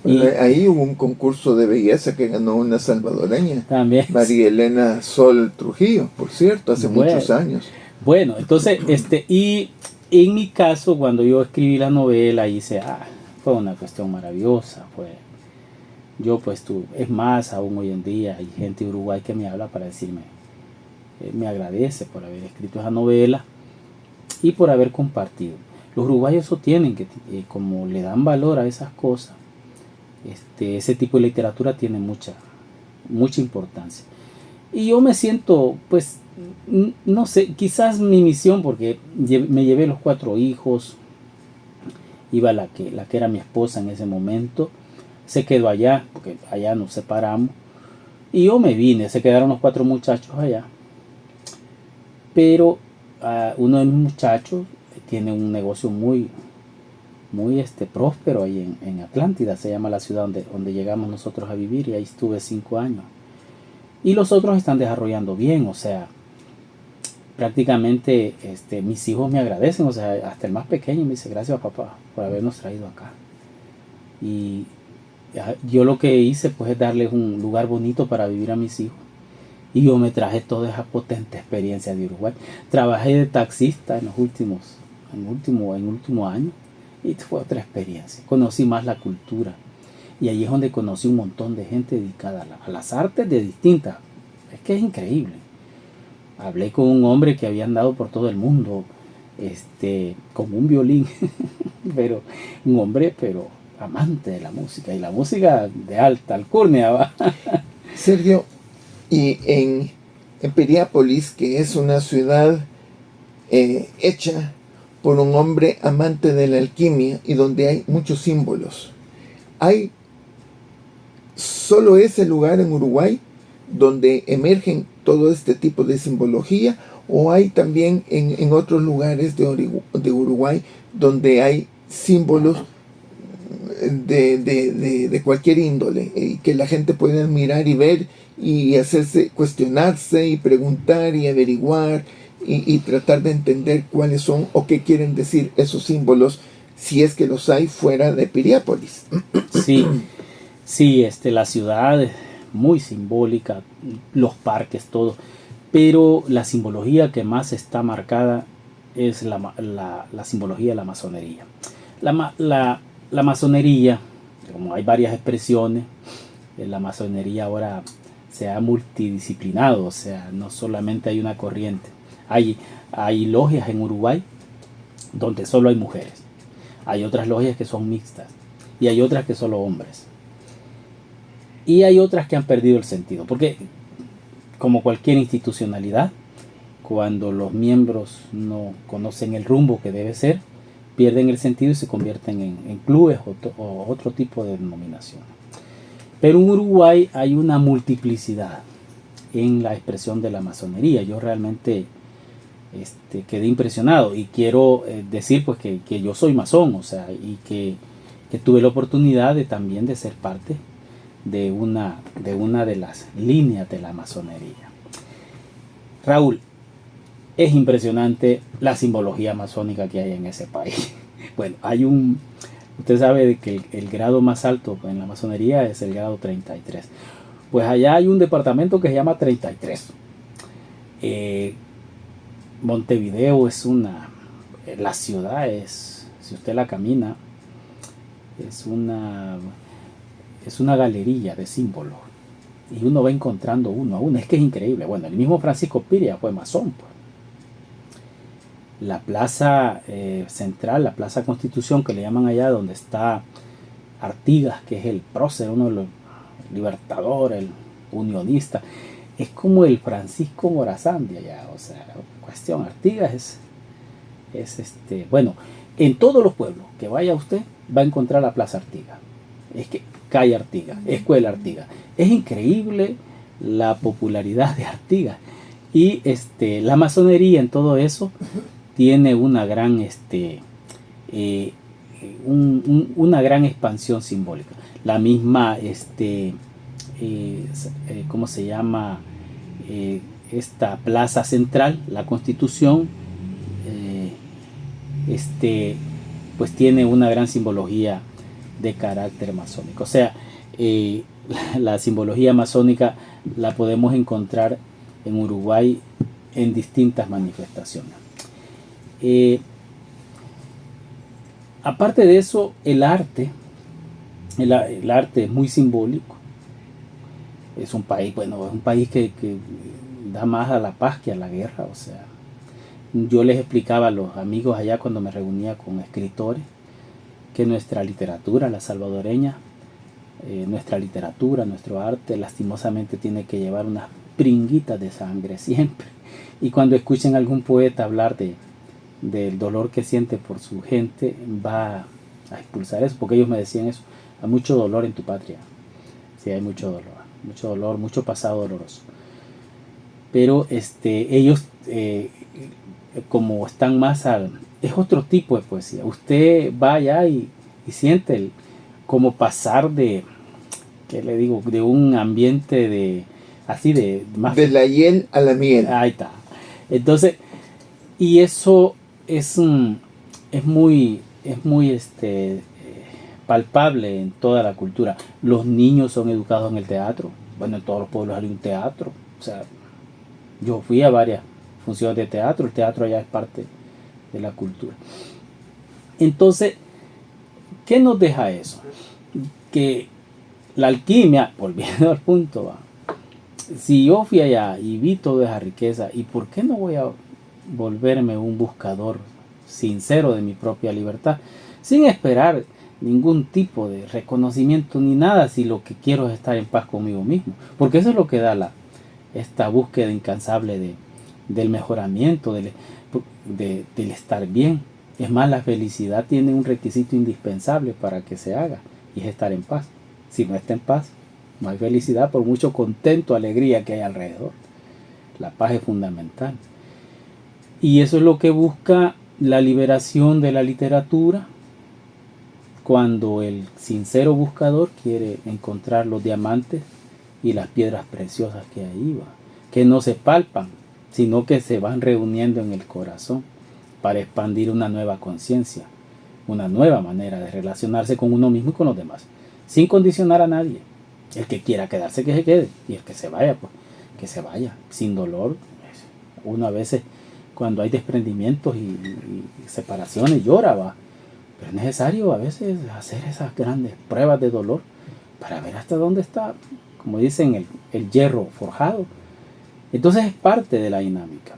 Y ahí hubo un concurso de belleza que ganó una salvadoreña, también, María Elena Sol Trujillo, por cierto, hace muchos años. Bueno, entonces, y en mi caso, cuando yo escribí la novela, fue una cuestión maravillosa, yo pues es más, aún hoy en día hay gente de Uruguay que me habla para decirme, me agradece por haber escrito esa novela y por haber compartido. Los uruguayos eso tienen, que como le dan valor a esas cosas, ese tipo de literatura tiene mucha importancia. Y yo me siento, pues, no sé, quizás mi misión, porque me llevé los 4 hijos, iba la que era mi esposa en ese momento, se quedó allá, porque allá nos separamos, y yo me vine, se quedaron los 4 muchachos allá. Pero uno de mis muchachos tiene un negocio muy próspero ahí en Atlántida, se llama la ciudad donde llegamos nosotros a vivir, y ahí estuve 5 años. Y los otros están desarrollando bien, o sea, prácticamente mis hijos me agradecen, o sea, hasta el más pequeño me dice, gracias papá por habernos traído acá. Y yo lo que hice pues es darles un lugar bonito para vivir a mis hijos. Y yo me traje toda esa potente experiencia de Uruguay. Trabajé de taxista en los últimos años, y fue otra experiencia. Conocí más la cultura. Y ahí es donde conocí un montón de gente dedicada a las artes de distintas. Es que es increíble. Hablé con un hombre que había andado por todo el mundo, con un violín, pero un hombre, pero amante de la música, y la música de alta alcurnia, ¿va? Sergio, y en Piriápolis, que es una ciudad hecha por un hombre amante de la alquimia y donde hay muchos símbolos, ¿hay solo ese lugar en Uruguay donde emergen todo este tipo de simbología, o hay también en otros lugares de Uruguay donde hay símbolos de cualquier índole, y que la gente puede admirar y ver y hacerse, cuestionarse y preguntar y averiguar y tratar de entender cuáles son o qué quieren decir esos símbolos, si es que los hay fuera de Piriápolis? Sí, la ciudad es muy simbólica, los parques, todo, pero la simbología que más está marcada es la simbología de la masonería. La masonería, como hay varias expresiones, la masonería ahora se ha multidisciplinado, o sea, no solamente hay una corriente. Hay logias en Uruguay donde solo hay mujeres, hay otras logias que son mixtas, y hay otras que solo hombres, y hay otras que han perdido el sentido, porque como cualquier institucionalidad, cuando los miembros no conocen el rumbo que debe ser, pierden el sentido y se convierten en clubes o otro tipo de denominaciones. Pero en Uruguay hay una multiplicidad en la expresión de la masonería. Yo realmente quedé impresionado, y quiero decir pues que yo soy masón, o sea, y que tuve la oportunidad también de ser parte de una de las líneas de la masonería. Raúl, es impresionante la simbología masónica que hay en ese país. Bueno, usted sabe que el grado más alto en la masonería es el grado 33. Pues allá hay un departamento que se llama 33. Montevideo la ciudad es, si usted la camina, es una galería de símbolos, y uno va encontrando uno a uno. Es que es increíble. Bueno, el mismo Francisco Piria fue masón, pues. La plaza central, la plaza Constitución, que le llaman allá, donde está Artigas, que es el prócer, uno de los libertadores, el unionista, es como el Francisco Morazán de allá. O sea, cuestión, Artigas Bueno, en todos los pueblos que vaya usted, va a encontrar la Plaza Artigas. Es que calle Artigas, Escuela Artigas. Es increíble la popularidad de Artigas. Y la masonería en todo eso tiene una gran, una gran expansión simbólica. La misma, ¿cómo se llama? Esta plaza central, la Constitución, pues tiene una gran simbología de carácter masónico. O sea, la simbología masónica la podemos encontrar en Uruguay en distintas manifestaciones. Aparte de eso, el arte es muy simbólico. Es un país, bueno, es un país que da más a la paz que a la guerra. O sea, yo les explicaba a los amigos allá cuando me reunía con escritores que nuestra literatura, la salvadoreña, nuestra literatura, nuestro arte, lastimosamente tiene que llevar unas pringuitas de sangre siempre. Y cuando escuchen a algún poeta hablar del dolor que siente por su gente, va a expulsar eso, porque ellos me decían eso: hay mucho dolor en tu patria. Sí, hay mucho dolor, mucho pasado doloroso. Pero ellos, como están más es otro tipo de poesía. Usted va allá y siente como pasar ¿qué le digo? De un ambiente así de más... De la hiel a la miel. Ahí está. Entonces, y eso es muy palpable en toda la cultura. Los niños son educados en el teatro. Bueno, en todos los pueblos hay un teatro. O sea, yo fui a varias funciones de teatro. El teatro allá es parte de la cultura. Entonces, ¿qué nos deja eso? Que la alquimia, volviendo al punto, si yo fui allá y vi toda esa riqueza, ¿y por qué no voy a volverme un buscador sincero de mi propia libertad, sin esperar ningún tipo de reconocimiento ni nada, si lo que quiero es estar en paz conmigo mismo? Porque eso es lo que da esta búsqueda incansable del mejoramiento, del estar bien. Es más, la felicidad tiene un requisito indispensable para que se haga, y es estar en paz. Si no está en paz, no hay felicidad, por mucho contento, alegría que hay alrededor. La paz es fundamental. Y eso es lo que busca la liberación de la literatura, cuando el sincero buscador quiere encontrar los diamantes y las piedras preciosas que ahí va, que no se palpan, sino que se van reuniendo en el corazón para expandir una nueva conciencia, una nueva manera de relacionarse con uno mismo y con los demás, sin condicionar a nadie. El que quiera quedarse, que se quede, y el que se vaya, pues que se vaya, sin dolor. Uno a veces, cuando hay desprendimientos y separaciones, llora, va. Pero es necesario a veces hacer esas grandes pruebas de dolor para ver hasta dónde está, como dicen, el hierro forjado. Entonces es parte de la dinámica.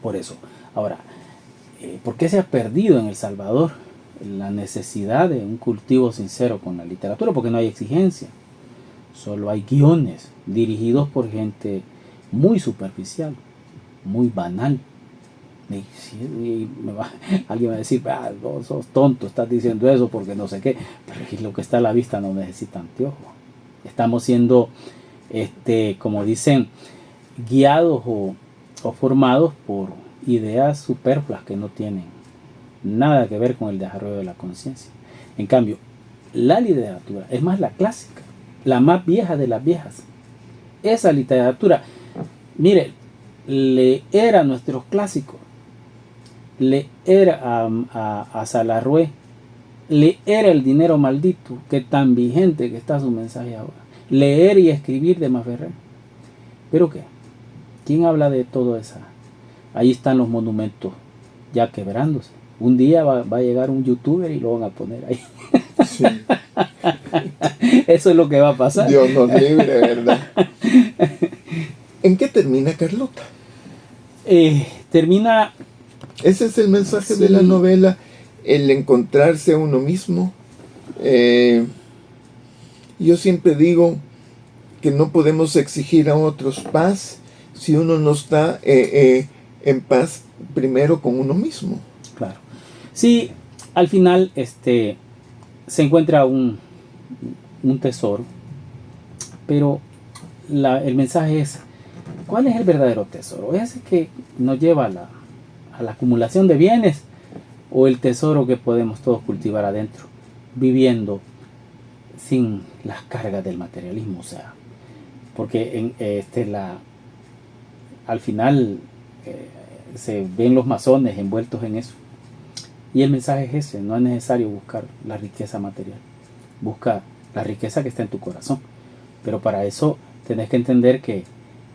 Por eso, ahora, ¿por qué se ha perdido en El Salvador la necesidad de un cultivo sincero con la literatura? Porque no hay exigencia. Solo hay guiones dirigidos por gente muy superficial, muy banal. Alguien va a decir: vos sos tonto, estás diciendo eso porque no sé qué. Pero lo que está a la vista no necesita anteojos. Estamos siendo, como dicen, guiados o formados por ideas superfluas que no tienen nada que ver con el desarrollo de la conciencia. En cambio, la literatura es más la clásica, la más vieja de las viejas. Esa literatura, mire, leer a nuestros clásicos, leer a Salarrué, leer El dinero maldito, que tan vigente que está su mensaje ahora, leer y escribir de Maferrer. ¿Pero qué? ¿Quién habla de todo eso? Ahí están los monumentos ya quebrándose. Un día va a llegar un youtuber y lo van a poner ahí. Sí. Eso es lo que va a pasar. Dios nos libre, ¿verdad? ¿En qué termina Carlota? Termina... Ese es el mensaje de la novela, el encontrarse a uno mismo. Yo siempre digo que no podemos exigir a otros paz si uno no está en paz primero con uno mismo. Claro. Sí, al final se encuentra un tesoro, pero el mensaje es, ¿cuál es el verdadero tesoro? ¿Es que nos lleva a la acumulación de bienes o el tesoro que podemos todos cultivar adentro, viviendo sin las cargas del materialismo? O sea, porque al final se ven los masones envueltos en eso. Y el mensaje es ese, no es necesario buscar la riqueza material, busca la riqueza que está en tu corazón. Pero para eso tenés que entender que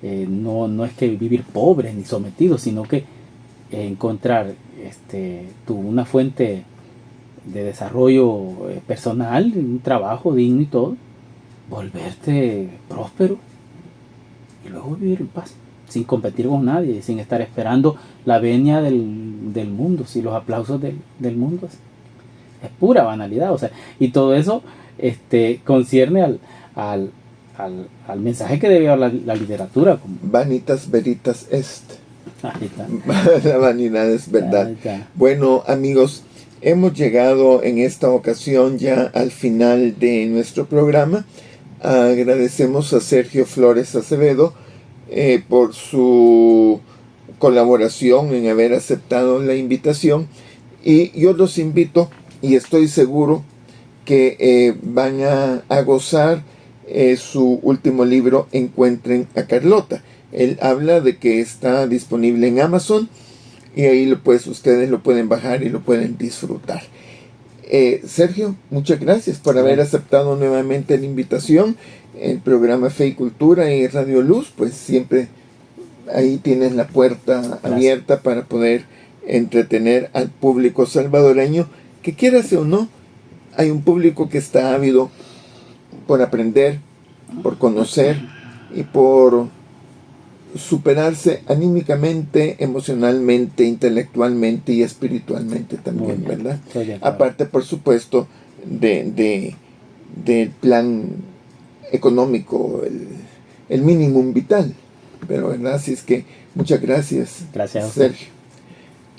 no es que vivir pobres ni sometidos, sino que encontrar una fuente de desarrollo personal, un trabajo digno y todo, volverte próspero y luego vivir en paz, sin competir con nadie, sin estar esperando la venia del mundo, si los aplausos del mundo es pura banalidad. O sea, y todo eso concierne al mensaje que debe dar la literatura. Como... Vanitas veritas est. Ahí está. La vanidad es verdad. Bueno, amigos, hemos llegado en esta ocasión ya al final de nuestro programa. Agradecemos a Sergio Flores Acevedo por su colaboración en haber aceptado la invitación, y yo los invito, y estoy seguro que van a gozar su último libro, Encuentren a Carlota. Él habla de que está disponible en Amazon, y ahí pues ustedes lo pueden bajar y lo pueden disfrutar. Sergio, muchas gracias por haber aceptado nuevamente la invitación. El programa Fe y Cultura y Radio Luz, pues siempre ahí tienes la puerta abierta para poder entretener al público salvadoreño, que quieras o no, hay un público que está ávido por aprender, por conocer y por superarse anímicamente, emocionalmente, intelectualmente y espiritualmente también, ¿verdad? Aparte, por supuesto, del plan económico, el mínimo vital. Pero, ¿verdad? Así es que muchas gracias, gracias, Sergio.